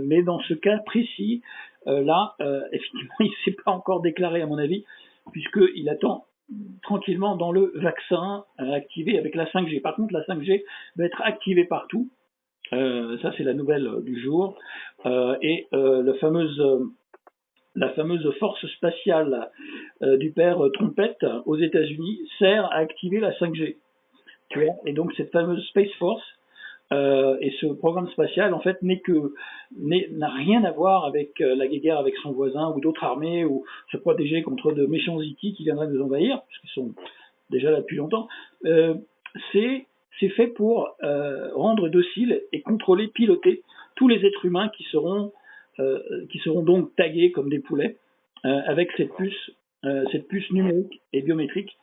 [SPEAKER 1] mais dans ce cas précis, là, effectivement, il ne s'est pas encore déclaré, à mon avis, puisqu'il attend tranquillement dans le vaccin activé avec la 5G. Par contre, la 5G va être activée partout. Ça, c'est la nouvelle du jour. Et la fameuse force spatiale du père Trompette aux États-Unis sert à activer la 5G. Tu vois, et donc cette fameuse Space Force et ce programme spatial en fait n'a rien à voir avec la guerre avec son voisin ou d'autres armées ou se protéger contre de méchants Ziti qui viendraient nous envahir, puisqu'ils sont déjà là depuis longtemps. C'est fait pour rendre docile et contrôler, piloter tous les êtres humains qui seront donc tagués comme des poulets avec cette puce numérique et biométrique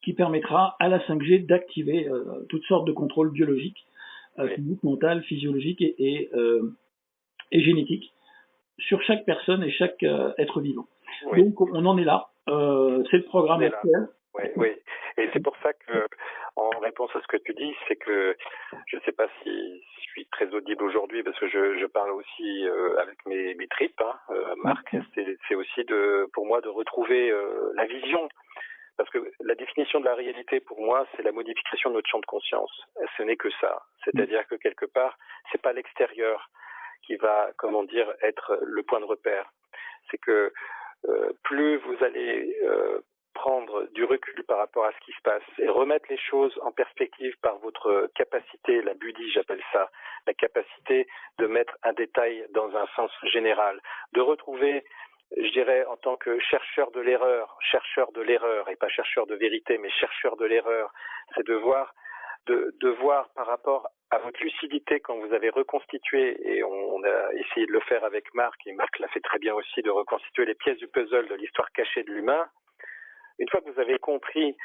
[SPEAKER 1] qui permettra à la 5G d'activer toutes sortes de contrôles biologiques, physiques, mentales, physiologiques et génétiques sur chaque personne et chaque être vivant. Oui. Donc on en est là. C'est le programme actuel.
[SPEAKER 2] Oui, oui. Et c'est pour ça que, en réponse à ce que tu dis, c'est que je ne sais pas si je suis très audible aujourd'hui parce que je parle aussi avec mes tripes, hein, Marc. C'est aussi pour moi de retrouver la vision. Parce que la définition de la réalité, pour moi, c'est la modification de notre champ de conscience. Et ce n'est que ça. C'est-à-dire que quelque part, c'est pas l'extérieur qui va, comment dire, être le point de repère. C'est que plus vous allez prendre du recul par rapport à ce qui se passe et remettre les choses en perspective par votre capacité, la buddy, j'appelle ça, la capacité de mettre un détail dans un sens général, de retrouver, je dirais, en tant que chercheur de l'erreur, et pas chercheur de vérité, mais chercheur de l'erreur, c'est de voir par rapport à votre lucidité quand vous avez reconstitué, et on a essayé de le faire avec Marc, et Marc l'a fait très bien aussi, de reconstituer les pièces du puzzle de l'histoire cachée de l'humain. Une fois que vous avez compris,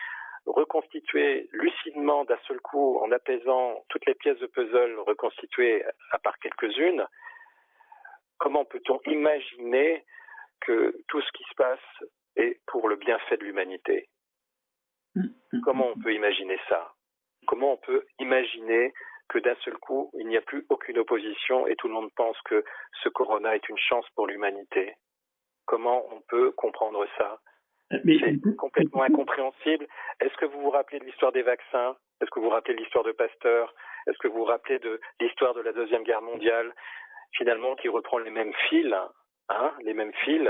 [SPEAKER 2] reconstituer lucidement d'un seul coup, en apaisant toutes les pièces de puzzle reconstituées à part quelques-unes, comment peut-on imaginer que tout ce qui se passe est pour le bienfait de l'humanité? Comment on peut imaginer ça? Comment on peut imaginer que d'un seul coup, il n'y a plus aucune opposition et tout le monde pense que ce corona est une chance pour l'humanité? Comment on peut comprendre ça? C'est complètement incompréhensible. Est-ce que vous vous rappelez de l'histoire des vaccins? Est-ce que vous vous rappelez de l'histoire de Pasteur? Est-ce que vous vous rappelez de l'histoire de la Deuxième Guerre mondiale? Finalement, qui reprend les mêmes fils, hein, les mêmes fils,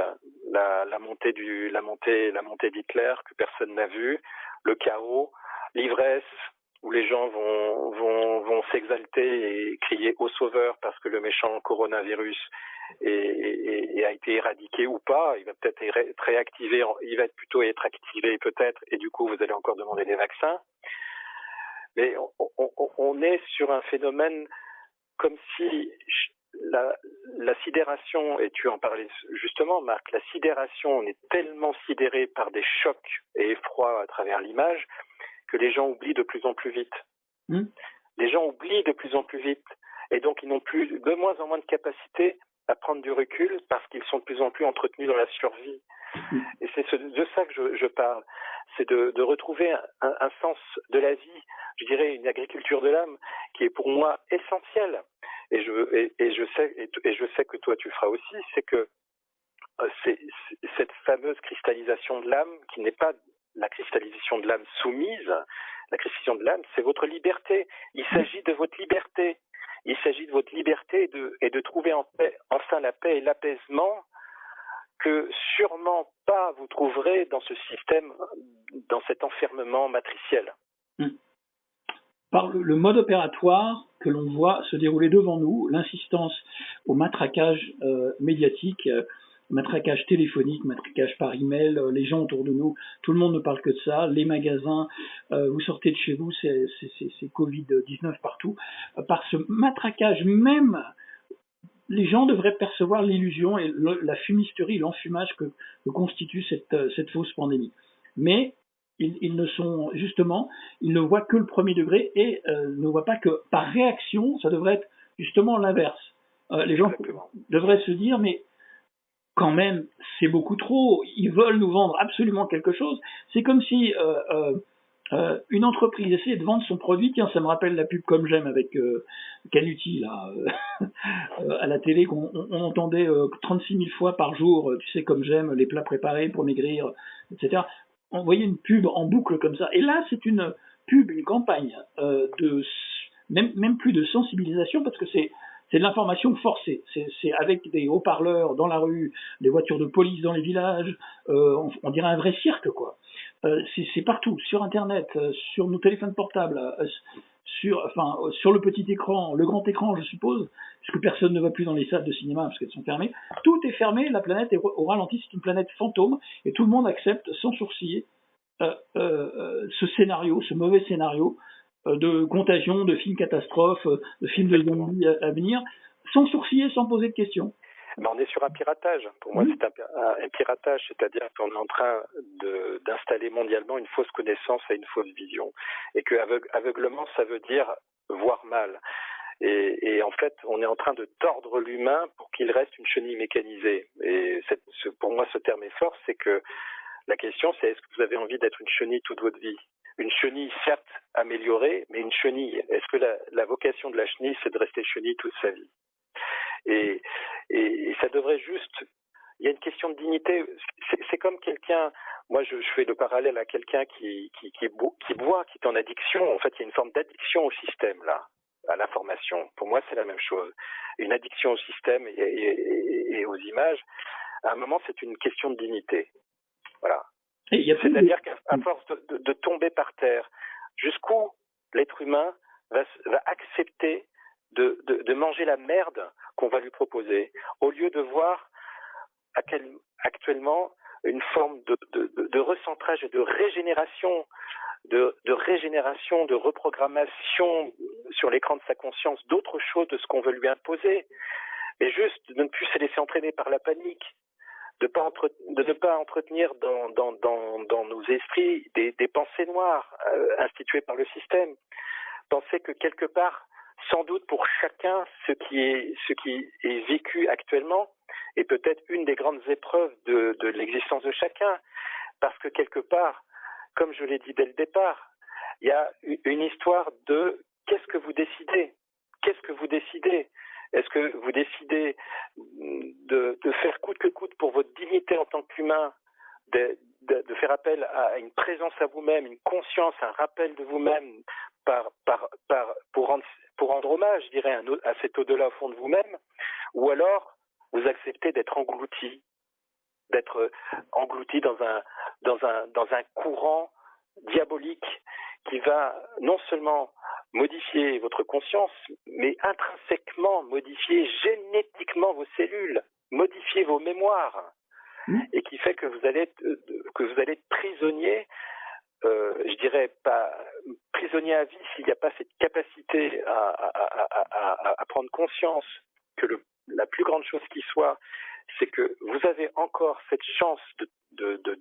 [SPEAKER 2] la montée d'Hitler que personne n'a vu, le chaos, l'ivresse, où les gens vont s'exalter et crier au sauveur parce que le méchant coronavirus a été éradiqué ou pas. Il va peut-être être réactivé, il va plutôt être activé peut-être, et du coup vous allez encore demander des vaccins. Mais on est sur un phénomène comme si la sidération, et tu en parlais justement Marc, la sidération, on est tellement sidéré par des chocs et effrois à travers l'image que les gens oublient de plus en plus vite. Les gens oublient de plus en plus vite. Et donc, ils n'ont plus de moins en moins de capacité à prendre du recul parce qu'ils sont de plus en plus entretenus dans la survie. Et c'est de ça que je parle. C'est de retrouver un sens de la vie, je dirais une agriculture de l'âme qui est pour moi essentielle. Et je sais que toi tu feras aussi, c'est que c'est cette fameuse cristallisation de l'âme qui n'est pas la cristallisation de l'âme soumise. La cristallisation de l'âme, c'est votre liberté. Il s'agit de votre liberté. Il s'agit de votre liberté et de trouver enfin la paix et l'apaisement que sûrement pas vous trouverez dans ce système, dans cet enfermement matriciel.
[SPEAKER 1] Par le mode opératoire que l'on voit se dérouler devant nous, l'insistance au matraquage médiatique matraquage téléphonique, matraquage par email, les gens autour de nous, tout le monde ne parle que de ça, les magasins, vous sortez de chez vous, c'est Covid-19 partout. Par ce matraquage même, les gens devraient percevoir l'illusion et la fumisterie, l'enfumage que constitue cette fausse pandémie. Mais ils ne sont justement, ils ne voient que le premier degré et ne voient pas que par réaction, ça devrait être justement l'inverse. Les gens devraient se dire, mais quand même, c'est beaucoup trop. Ils veulent nous vendre absolument quelque chose. C'est comme si une entreprise essayait de vendre son produit. Tiens, ça me rappelle la pub Comme J'aime avec Canuti là, à la télé qu'on entendait 36 000 fois par jour. Tu sais, Comme J'aime, les plats préparés pour maigrir, etc. On voyait une pub en boucle comme ça. Et là, c'est une pub, une campagne de même plus de sensibilisation parce que c'est de l'information forcée. C'est avec des haut-parleurs dans la rue, des voitures de police dans les villages. On dirait un vrai cirque, quoi. C'est partout, sur Internet, sur nos téléphones portables, sur le petit écran, le grand écran, je suppose, puisque personne ne va plus dans les salles de cinéma parce qu'elles sont fermées. Tout est fermé, la planète est au ralenti, c'est une planète fantôme, et tout le monde accepte sans sourciller ce scénario, ce mauvais scénario de contagion, de films catastrophes, de films de zombies à venir, sans sourciller, sans poser de questions.
[SPEAKER 2] Ben, on est sur un piratage. Pour moi, c'est un piratage, c'est-à-dire qu'on est en train d'installer mondialement une fausse connaissance et une fausse vision. Et que aveuglement, ça veut dire voir mal. Et en fait, on est en train de tordre l'humain pour qu'il reste une chenille mécanisée. Et pour moi, ce terme est fort, c'est que la question, c'est est-ce que vous avez envie d'être une chenille toute votre vie ? Une chenille, certes, améliorée, mais une chenille. Est-ce que la vocation de la chenille, c'est de rester chenille toute sa vie ? Et ça devrait juste... Il y a une question de dignité. C'est comme quelqu'un... Moi, je fais le parallèle à quelqu'un qui boit, qui est en addiction. En fait, il y a une forme d'addiction au système, là, à l'information. Pour moi, c'est la même chose. Une addiction au système et aux images, à un moment, c'est une question de dignité. Voilà. C'est-à-dire qu'à force de tomber par terre, jusqu'où l'être humain va accepter de manger la merde qu'on va lui proposer, au lieu de voir actuellement une forme de recentrage et de régénération, de reprogrammation sur l'écran de sa conscience d'autre chose de ce qu'on veut lui imposer, mais juste de ne plus se laisser entraîner par la panique, de ne pas entretenir dans nos esprits des pensées noires instituées par le système. Penser que quelque part, sans doute pour chacun, ce qui est vécu actuellement est peut-être une des grandes épreuves de l'existence de chacun. Parce que quelque part, comme je l'ai dit dès le départ, il y a une histoire de qu'est-ce que vous décidez ? Qu'est-ce que vous décidez ? Est-ce que vous décidez de faire coûte que coûte pour votre dignité en tant qu'humain, de faire appel à une présence à vous-même, une conscience, un rappel de vous-même pour rendre hommage, je dirais, à cet au-delà au fond de vous-même, ou alors vous acceptez d'être englouti dans un courant diabolique qui va non seulement modifier votre conscience, mais intrinsèquement modifier génétiquement vos cellules, modifier vos mémoires, et qui fait que vous allez être prisonnier, je dirais pas prisonnier à vie s'il n'y a pas cette capacité à prendre conscience que la plus grande chose qui soit, c'est que vous avez encore cette chance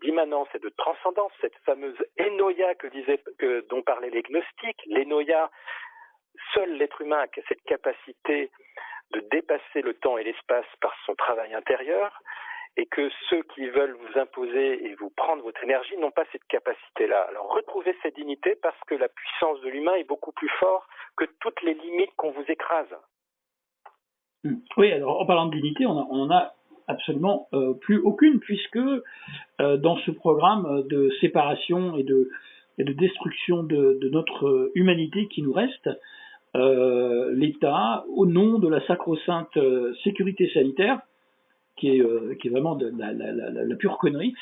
[SPEAKER 2] d'immanence et de transcendance, cette fameuse énoïa dont parlaient les gnostiques. L'énoïa, seul l'être humain a cette capacité de dépasser le temps et l'espace par son travail intérieur, et que ceux qui veulent vous imposer et vous prendre votre énergie n'ont pas cette capacité-là. Alors retrouvez cette dignité parce que la puissance de l'humain est beaucoup plus forte que toutes les limites qu'on vous écrase.
[SPEAKER 1] Oui, alors en parlant de dignité, on en a absolument plus aucune, puisque dans ce programme de séparation et de destruction de notre humanité qui nous reste, l'État, au nom de la sacro-sainte sécurité sanitaire, qui est vraiment de la pure connerie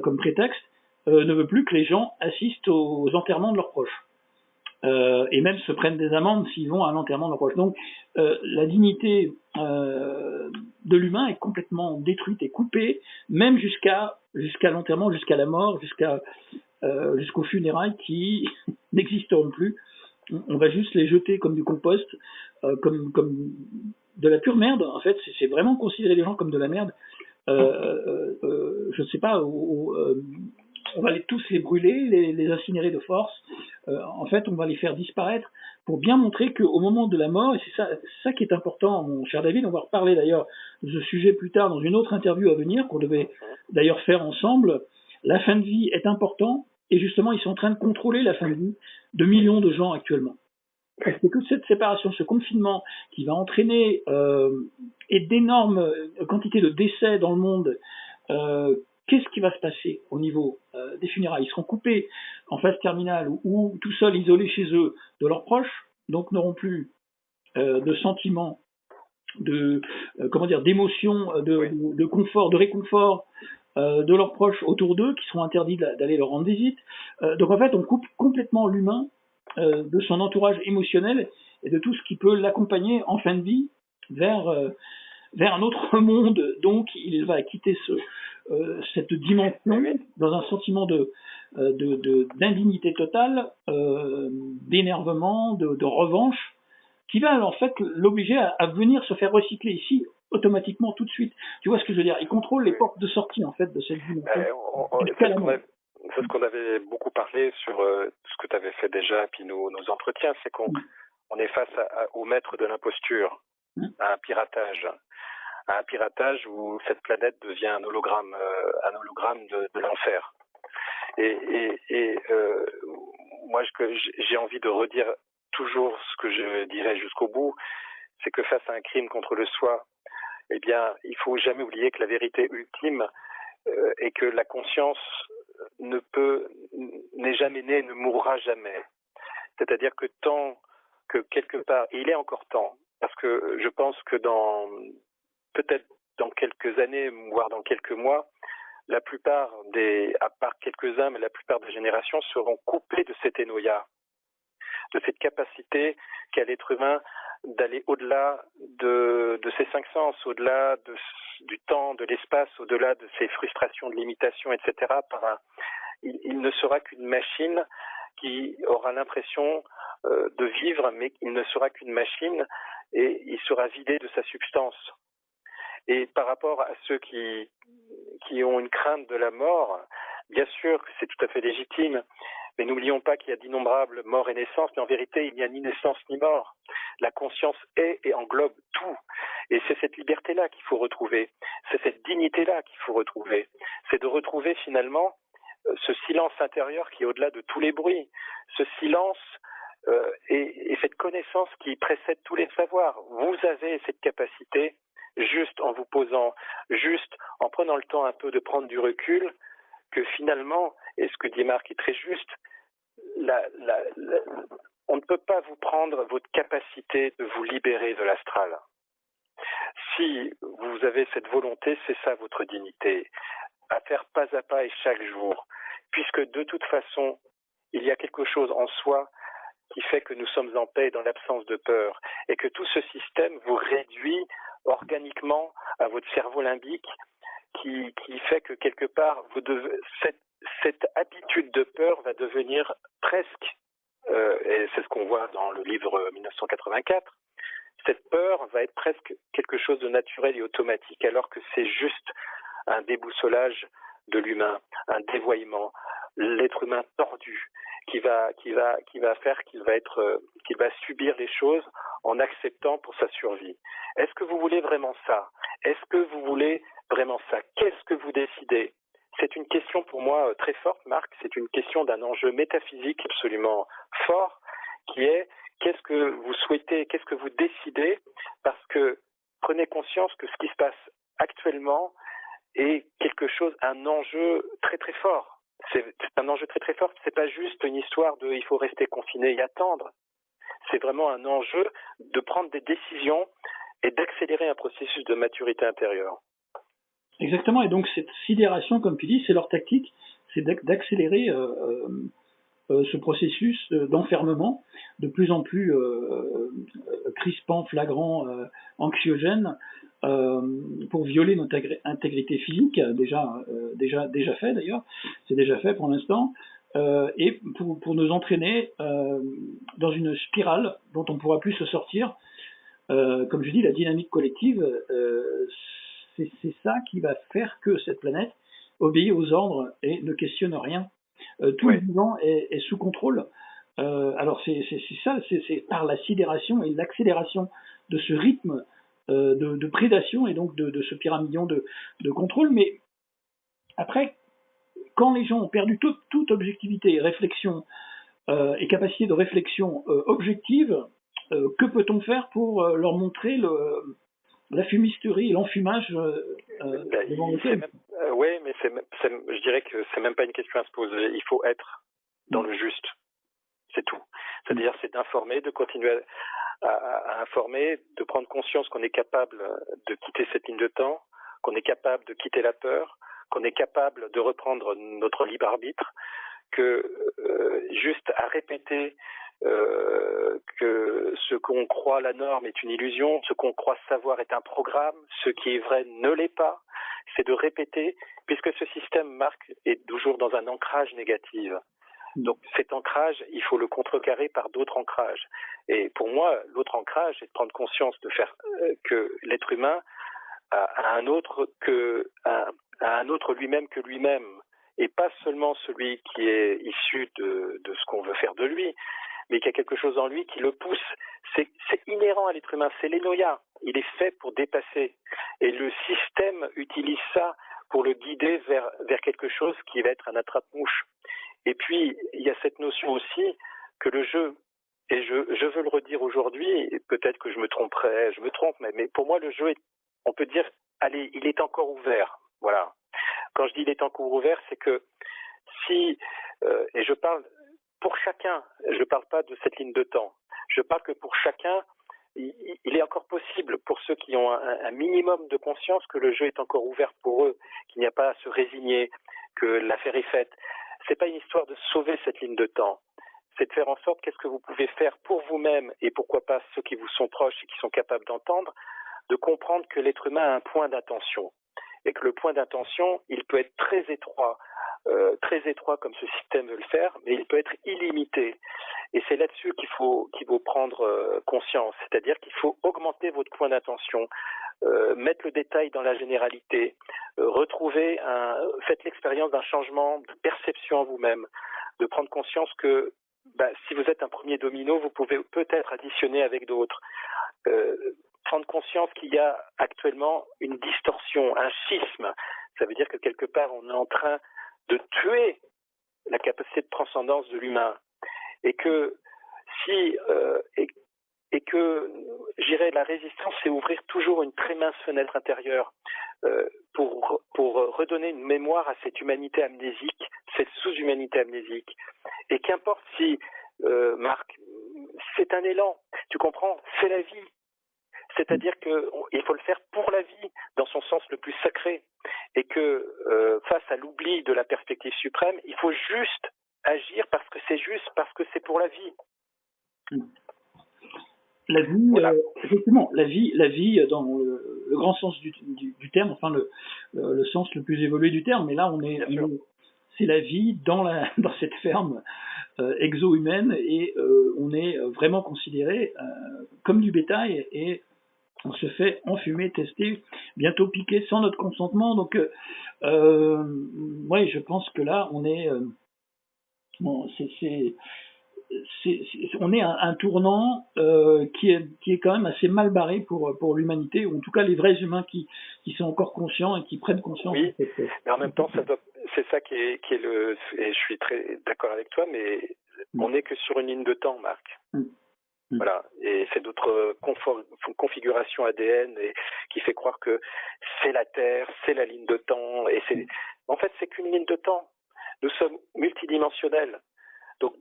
[SPEAKER 1] comme prétexte, ne veut plus que les gens assistent aux enterrements de leurs proches. et même se prennent des amendes s'ils vont à l'enterrement de leur proche. Donc la dignité de l'humain est complètement détruite et coupée, même jusqu'à l'enterrement, jusqu'à la mort, jusqu'aux funérailles qui n'existeront plus. On va juste les jeter comme du compost, comme de la pure merde. En fait, c'est vraiment considérer les gens comme de la merde. Je ne sais pas, on va tous les brûler, les incinérer de force. En fait, on va les faire disparaître pour bien montrer qu'au moment de la mort, et c'est ça qui est important, mon cher David, on va reparler d'ailleurs de ce sujet plus tard dans une autre interview à venir, qu'on devait d'ailleurs faire ensemble. La fin de vie est important, et justement, ils sont en train de contrôler la fin de vie de millions de gens actuellement. Parce que toute cette séparation, ce confinement qui va entraîner et d'énormes quantités de décès dans le monde, qu'est-ce qui va se passer au niveau des funérailles? Ils seront coupés en phase terminale ou tout seuls, isolés chez eux de leurs proches, donc n'auront plus de sentiments, d'émotions, de confort, de réconfort de leurs proches autour d'eux, qui seront interdits d'aller leur rendre visite. Donc en fait, on coupe complètement l'humain de son entourage émotionnel et de tout ce qui peut l'accompagner en fin de vie vers un autre monde. Donc il va quitter cette dimension dans un sentiment d'indignité totale, d'énervement, de revanche, qui va en fait l'obliger à venir se faire recycler ici automatiquement tout de suite. Tu vois ce que je veux dire? Il contrôle les portes de sortie en fait de cette dimension.
[SPEAKER 2] C'est ce qu'on avait beaucoup parlé sur ce que tu avais fait déjà, et puis nos entretiens, c'est qu'on est face au maître de l'imposture, à un piratage où cette planète devient un hologramme de l'enfer. Et moi, j'ai envie de redire toujours ce que je dirais jusqu'au bout, c'est que face à un crime contre le soi, eh bien, il faut jamais oublier que la vérité ultime est que la conscience n'est jamais née, ne mourra jamais. C'est-à-dire que tant que quelque part, il est encore temps, parce que je pense que peut-être dans quelques années, voire dans quelques mois, la plupart à part quelques-uns, mais la plupart des générations seront coupées de cet énoïa, de cette capacité qu'a l'être humain d'aller au-delà de ses cinq sens, au-delà du temps, de l'espace, au-delà de ses frustrations de limitation, etc. Il ne sera qu'une machine qui aura l'impression de vivre, mais il ne sera qu'une machine et il sera vidé de sa substance. Et par rapport à ceux qui ont une crainte de la mort, bien sûr que c'est tout à fait légitime, mais n'oublions pas qu'il y a d'innombrables morts et naissances, mais en vérité, il n'y a ni naissance ni mort. La conscience est et englobe tout. Et c'est cette liberté-là qu'il faut retrouver. C'est cette dignité-là qu'il faut retrouver. C'est de retrouver finalement ce silence intérieur qui est au-delà de tous les bruits. Ce silence et cette connaissance qui précède tous les savoirs. Vous avez cette capacité, juste en vous posant, juste en prenant le temps un peu de prendre du recul, que finalement, et ce que dit Marc est très juste, on ne peut pas vous prendre votre capacité de vous libérer de l'astral. Si vous avez cette volonté, c'est ça votre dignité, à faire pas à pas et chaque jour, puisque de toute façon, il y a quelque chose en soi qui fait que nous sommes en paix dans l'absence de peur, et que tout ce système vous réduit organiquement à votre cerveau limbique, qui fait que quelque part, cette habitude de peur va devenir presque, et c'est ce qu'on voit dans le livre 1984, cette peur va être presque quelque chose de naturel et automatique, alors que c'est juste un déboussolage de l'humain, un dévoiement, l'être humain tordu, qui va faire qu'il va subir les choses en acceptant pour sa survie. Est-ce que vous voulez vraiment ça? Est-ce que vous voulez vraiment ça? Qu'est-ce que vous décidez? C'est une question pour moi très forte, Marc. C'est une question d'un enjeu métaphysique absolument fort, qui est qu'est-ce que vous souhaitez, qu'est-ce que vous décidez? Parce que prenez conscience que ce qui se passe actuellement est quelque chose, un enjeu très très fort. C'est un enjeu très très fort. C'est pas juste une histoire de il faut rester confiné et attendre. C'est vraiment un enjeu de prendre des décisions et d'accélérer un processus de maturité intérieure.
[SPEAKER 1] Exactement. Et donc cette sidération, comme tu dis, c'est leur tactique, c'est d'accélérer ce processus d'enfermement de plus en plus crispant, flagrant, anxiogène, pour violer notre intégrité physique, déjà fait d'ailleurs, c'est déjà fait pour l'instant, et pour nous entraîner dans une spirale dont on ne pourra plus se sortir. Comme je dis, la dynamique collective, c'est ça qui va faire que cette planète obéit aux ordres et ne questionne rien. Tout le vivant est sous contrôle. Alors c'est ça, c'est par la sidération et l'accélération de ce rythme de prédation et donc de ce pyramidon de contrôle. Mais après, quand les gens ont perdu toute objectivité, réflexion et capacité de réflexion objective, que peut-on faire pour leur montrer la fumisterie et l'enfumage devant lequel
[SPEAKER 2] Oui, mais je dirais que c'est même pas une question à se poser. Il faut être dans le juste. C'est tout. C'est-à-dire, c'est d'informer, de continuer à informer, de prendre conscience qu'on est capable de quitter cette ligne de temps, qu'on est capable de quitter la peur, qu'on est capable de reprendre notre libre arbitre, que juste à répéter que ce qu'on croit la norme est une illusion, ce qu'on croit savoir est un programme, ce qui est vrai ne l'est pas, c'est de répéter, puisque ce système marque est toujours dans un ancrage négatif. Donc cet ancrage, il faut le contrecarrer par d'autres ancrages. Et pour moi, l'autre ancrage, c'est de prendre conscience de faire que l'être humain a un autre lui-même que lui-même, et pas seulement celui qui est issu de ce qu'on veut faire de lui, mais qu'il y a quelque chose en lui qui le pousse. C'est inhérent à l'être humain, c'est l'énoïa. Il est fait pour dépasser. Et le système utilise ça pour le guider vers quelque chose qui va être un attrape-mouche. Et puis, il y a cette notion aussi que le jeu, et je veux le redire aujourd'hui, et peut-être que je me trompe, mais pour moi, le jeu, on peut dire, allez, il est encore ouvert. Voilà. Quand je dis il est encore ouvert, c'est que si, et je parle pour chacun, je ne parle pas de cette ligne de temps, je parle que pour chacun, il est encore possible, pour ceux qui ont un minimum de conscience, que le jeu est encore ouvert pour eux, qu'il n'y a pas à se résigner, que l'affaire est faite. Ce n'est pas une histoire de sauver cette ligne de temps, c'est de faire en sorte qu'est-ce que vous pouvez faire pour vous-même, et pourquoi pas ceux qui vous sont proches et qui sont capables d'entendre, de comprendre que l'être humain a un point d'attention, et que le point d'attention, il peut être très étroit comme ce système veut le faire, mais il peut être illimité. Et c'est là-dessus qu'il faut prendre conscience, c'est-à-dire qu'il faut augmenter votre point d'attention, mettre le détail dans la généralité, faites l'expérience d'un changement de perception en vous-même, de prendre conscience que si vous êtes un premier domino, vous pouvez peut-être additionner avec d'autres. Prendre conscience qu'il y a actuellement une distorsion, un schisme. Ça veut dire que quelque part, on est en train de tuer la capacité de transcendance de l'humain. Et que j'irais, la résistance, c'est ouvrir toujours une très mince fenêtre intérieure pour redonner une mémoire à cette humanité amnésique, cette sous-humanité amnésique. Et qu'importe si, Marc, c'est un élan, tu comprends, c'est la vie. C'est-à-dire qu'il faut le faire pour la vie, dans son sens le plus sacré. Et que face à l'oubli de la perspective suprême, il faut juste agir parce que c'est juste, parce que c'est pour la vie.
[SPEAKER 1] La vie, voilà. Effectivement, la vie dans le grand sens du terme, enfin le sens le plus évolué du terme, mais là c'est la vie dans cette ferme exo-humaine, et on est vraiment considéré comme du bétail, et on se fait enfumer, tester, bientôt piquer sans notre consentement. Donc, ouais, je pense que là, on est, on est à un tournant qui est quand même assez mal barré pour l'humanité, ou en tout cas les vrais humains qui sont encore conscients et qui prennent conscience.
[SPEAKER 2] Oui, mais en même temps, c'est ça qui est et je suis très d'accord avec toi, mais on n'est que sur une ligne de temps, Marc. Voilà, et c'est notre configuration ADN qui fait croire que c'est la Terre, c'est la ligne de temps, et en fait c'est qu'une ligne de temps. Nous sommes multidimensionnels, donc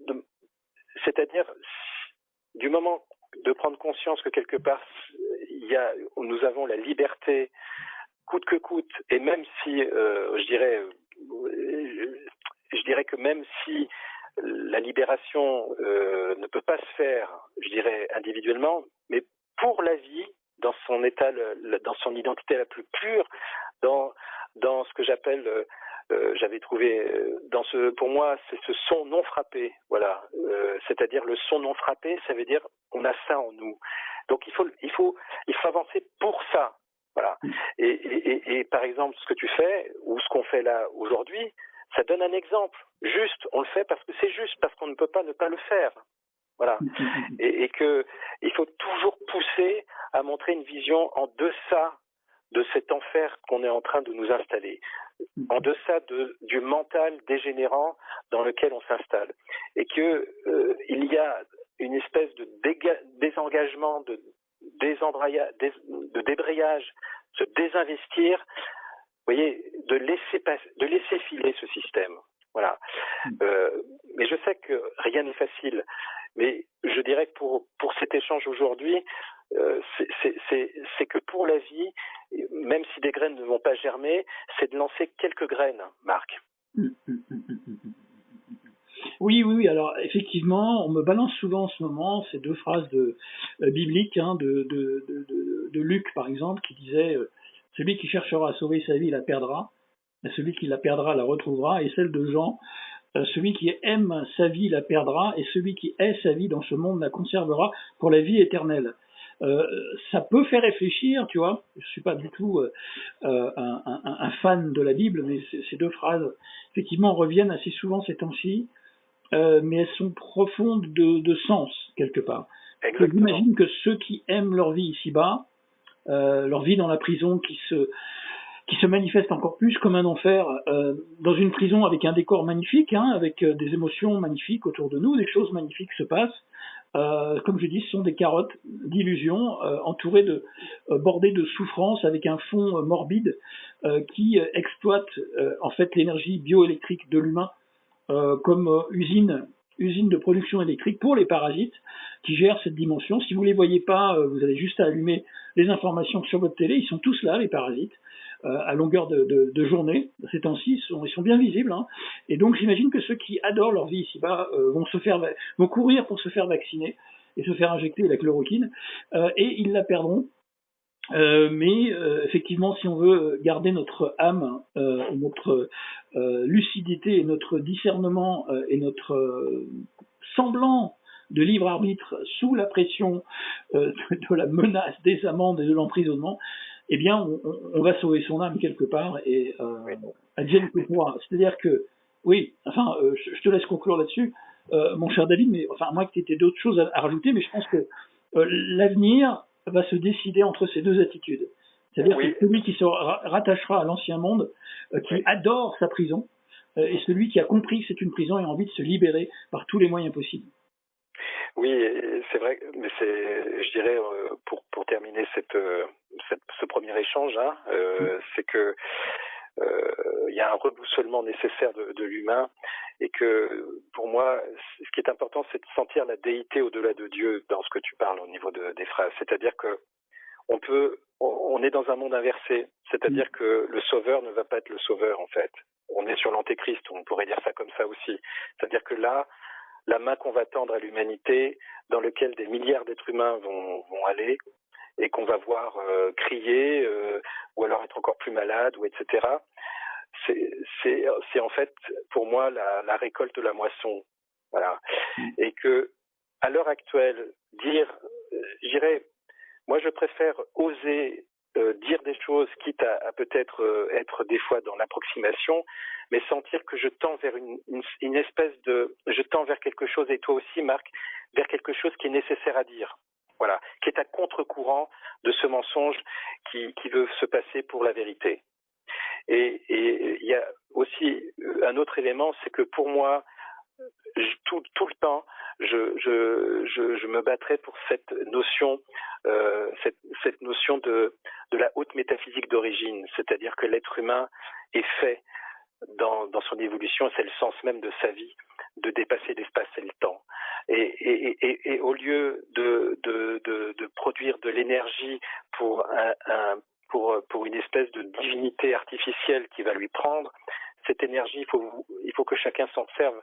[SPEAKER 2] c'est-à-dire du moment de prendre conscience que quelque part nous avons la liberté coûte que coûte, et même si je dirais que même si la libération ne peut pas se faire, je dirais, individuellement, mais pour la vie, dans son état, dans son identité la plus pure, dans ce que j'appelle, j'avais trouvé, pour moi, c'est ce son non frappé, voilà. C'est-à-dire le son non frappé, ça veut dire on a ça en nous. Donc il faut avancer pour ça, voilà. Et par exemple, ce que tu fais ou ce qu'on fait là aujourd'hui, ça donne un exemple. Juste, on le fait parce que c'est juste, parce qu'on ne peut pas ne pas le faire. Voilà. Et que il faut toujours pousser à montrer une vision en deçà de cet enfer qu'on est en train de nous installer, en deçà du mental dégénérant dans lequel on s'installe. Et que il y a une espèce de désengagement, de débrayage, se désinvestir, vous voyez, de laisser filer ce système. Voilà. Mais je sais que rien n'est facile. Mais je dirais que pour cet échange aujourd'hui, c'est que pour la vie, même si des graines ne vont pas germer, c'est de lancer quelques graines, Marc.
[SPEAKER 1] Oui. Alors effectivement, on me balance souvent en ce moment ces deux phrases bibliques de Luc par exemple, qui disait celui qui cherchera à sauver sa vie la perdra, et celui qui la perdra la retrouvera, et celle de Jean, celui qui aime sa vie la perdra, et celui qui hait sa vie dans ce monde la conservera pour la vie éternelle. Ça peut faire réfléchir, tu vois. Je suis pas du tout un fan de la Bible, mais ces deux phrases effectivement reviennent assez souvent ces temps-ci. Mais elles sont profondes de sens, quelque part. J'imagine que ceux qui aiment leur vie ici-bas, leur vie dans la prison qui se manifeste encore plus comme un enfer, dans une prison avec un décor magnifique, avec des émotions magnifiques autour de nous, des choses magnifiques se passent, comme je dis, ce sont des carottes d'illusions, entourées bordées de souffrances, avec un fond morbide qui exploite en fait l'énergie bioélectrique de l'humain comme usine de production électrique pour les parasites qui gèrent cette dimension. Si vous les voyez pas, vous avez juste à allumer les informations sur votre télé. Ils sont tous là, les parasites, à longueur de journée. Ces temps-ci, ils sont bien visibles. Et donc, j'imagine que ceux qui adorent leur vie ici-bas vont courir pour se faire vacciner et se faire injecter la chloroquine, et ils la perdront. Mais effectivement, si on veut garder notre âme, notre lucidité et notre discernement et notre semblant de libre arbitre sous la pression de la menace des amendes et de l'emprisonnement, eh bien, on va sauver son âme quelque part et advienne que pourra. C'est-à-dire que, oui, enfin, je te laisse conclure là-dessus, mon cher David, mais enfin, moi, que tu aies d'autres choses à rajouter, mais je pense que l'avenir va se décider entre ces deux attitudes. C'est-à-dire que celui qui se rattachera à l'ancien monde, qui adore sa prison, et celui qui a compris que c'est une prison et a envie de se libérer par tous les moyens possibles.
[SPEAKER 2] Oui, c'est vrai, mais je dirais, pour terminer ce premier échange, c'est que il y a un reboussolement nécessaire de l'humain, et que pour moi, ce qui est important, c'est de sentir la déité au-delà de Dieu dans ce que tu parles au niveau des phrases. C'est-à-dire que on est dans un monde inversé, c'est-à-dire que le sauveur ne va pas être le sauveur en fait. On est sur l'antéchrist, on pourrait dire ça comme ça aussi. C'est-à-dire que là, la main qu'on va tendre à l'humanité, dans lequel des milliards d'êtres humains vont aller, et qu'on va voir crier, ou alors être encore plus malade, ou etc. C'est en fait, pour moi, la récolte de la moisson. Voilà. Et que, à l'heure actuelle, je dirais, moi je préfère oser dire des choses, quitte à peut-être être des fois dans l'approximation, mais sentir que je tends vers une espèce je tends vers quelque chose, et toi aussi, Marc, vers quelque chose qui est nécessaire à dire. Voilà, qui est à contre-courant de ce mensonge qui veut se passer pour la vérité. Et il y a aussi un autre élément, c'est que pour moi, tout le temps, je me battrai pour cette notion de la haute métaphysique d'origine, c'est-à-dire que l'être humain est fait dans son évolution, c'est le sens même de sa vie, de dépasser l'espace et le temps. Et au lieu de produire de l'énergie pour une espèce de divinité artificielle qui va lui prendre, cette énergie, il faut que chacun s'en serve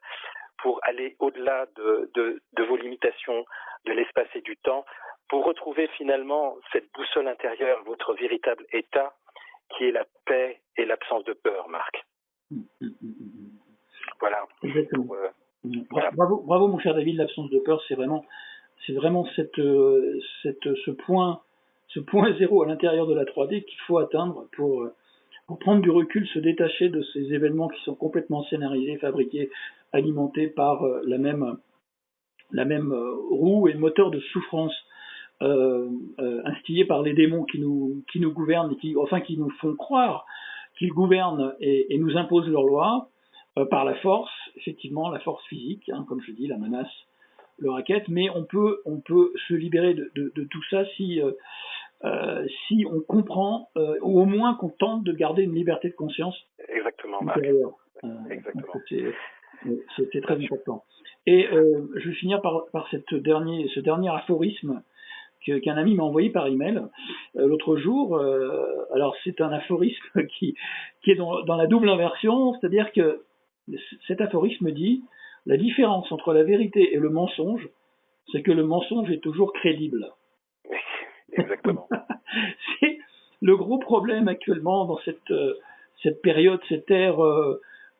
[SPEAKER 2] pour aller au-delà de vos limitations de l'espace et du temps, pour retrouver finalement cette boussole intérieure, votre véritable état, qui est la paix et l'absence de peur, Marc. Voilà.
[SPEAKER 1] Exactement. Bravo, mon cher David, l'absence de peur, c'est vraiment ce point zéro à l'intérieur de la 3D qu'il faut atteindre pour prendre du recul, se détacher de ces événements qui sont complètement scénarisés, fabriqués, alimentés par la même roue et moteur de souffrance instillé par les démons qui nous gouvernent et qui nous font croire qu'ils gouvernent et nous imposent leurs lois par la force, effectivement la force physique, hein, comme je dis, la menace, le racket, mais on peut se libérer de tout ça si on comprend, ou au moins qu'on tente de garder une liberté de conscience.
[SPEAKER 2] Exactement,
[SPEAKER 1] intérieure.
[SPEAKER 2] Exactement.
[SPEAKER 1] C'est très important. Et je vais finir par ce dernier aphorisme qu'un ami m'a envoyé par email l'autre jour. Alors c'est un aphorisme qui est dans la double inversion, c'est-à-dire que cet aphorisme dit: la différence entre la vérité et le mensonge, c'est que le mensonge est toujours crédible.
[SPEAKER 2] Exactement.
[SPEAKER 1] C'est le gros problème actuellement dans cette période, cette ère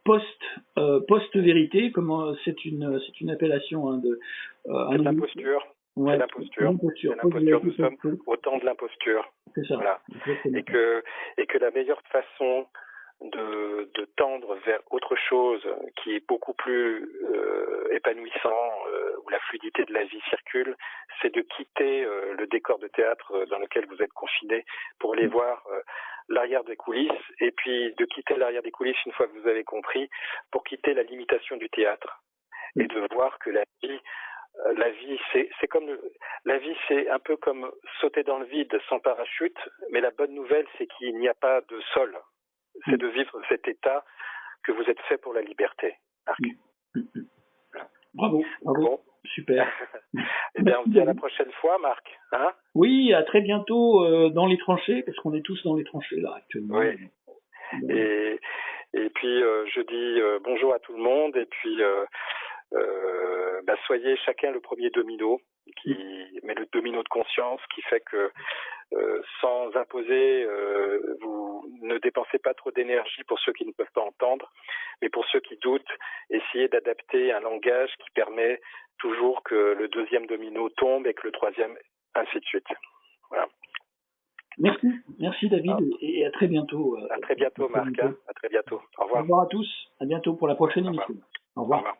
[SPEAKER 1] post-vérité, comme c'est une appellation de.
[SPEAKER 2] C'est de l'imposture.
[SPEAKER 1] Ouais,
[SPEAKER 2] c'est l'imposture. Nous sommes au temps de l'imposture.
[SPEAKER 1] C'est ça.
[SPEAKER 2] Voilà. Et que la meilleure façon de tendre vers autre chose qui est beaucoup plus épanouissant, où la fluidité de la vie circule, c'est de quitter le décor de théâtre dans lequel vous êtes confiné pour aller voir l'arrière des coulisses, et puis de quitter l'arrière des coulisses une fois que vous avez compris, pour quitter la limitation du théâtre et de voir que la vie c'est un peu comme sauter dans le vide sans parachute, mais la bonne nouvelle c'est qu'il n'y a pas de sol. C'est de vivre cet état que vous êtes fait pour la liberté, Marc.
[SPEAKER 1] Bravo.
[SPEAKER 2] Bon.
[SPEAKER 1] Super.
[SPEAKER 2] Eh bien, on se dit à la prochaine fois, Marc. Hein?
[SPEAKER 1] Oui, à très bientôt dans les tranchées, parce qu'on est tous dans les tranchées là actuellement.
[SPEAKER 2] Oui. Et puis je dis bonjour à tout le monde, et puis soyez chacun le premier domino, mais le domino de conscience qui fait que sans imposer, vous ne dépensez pas trop d'énergie pour ceux qui ne peuvent pas entendre, mais pour ceux qui doutent, essayez d'adapter un langage qui permet toujours que le deuxième domino tombe et que le troisième, ainsi de suite. Voilà.
[SPEAKER 1] Merci David, et à très bientôt.
[SPEAKER 2] À très bientôt, Marc. À très bientôt. Au revoir.
[SPEAKER 1] Au revoir à tous. À bientôt pour la prochaine émission. Au revoir.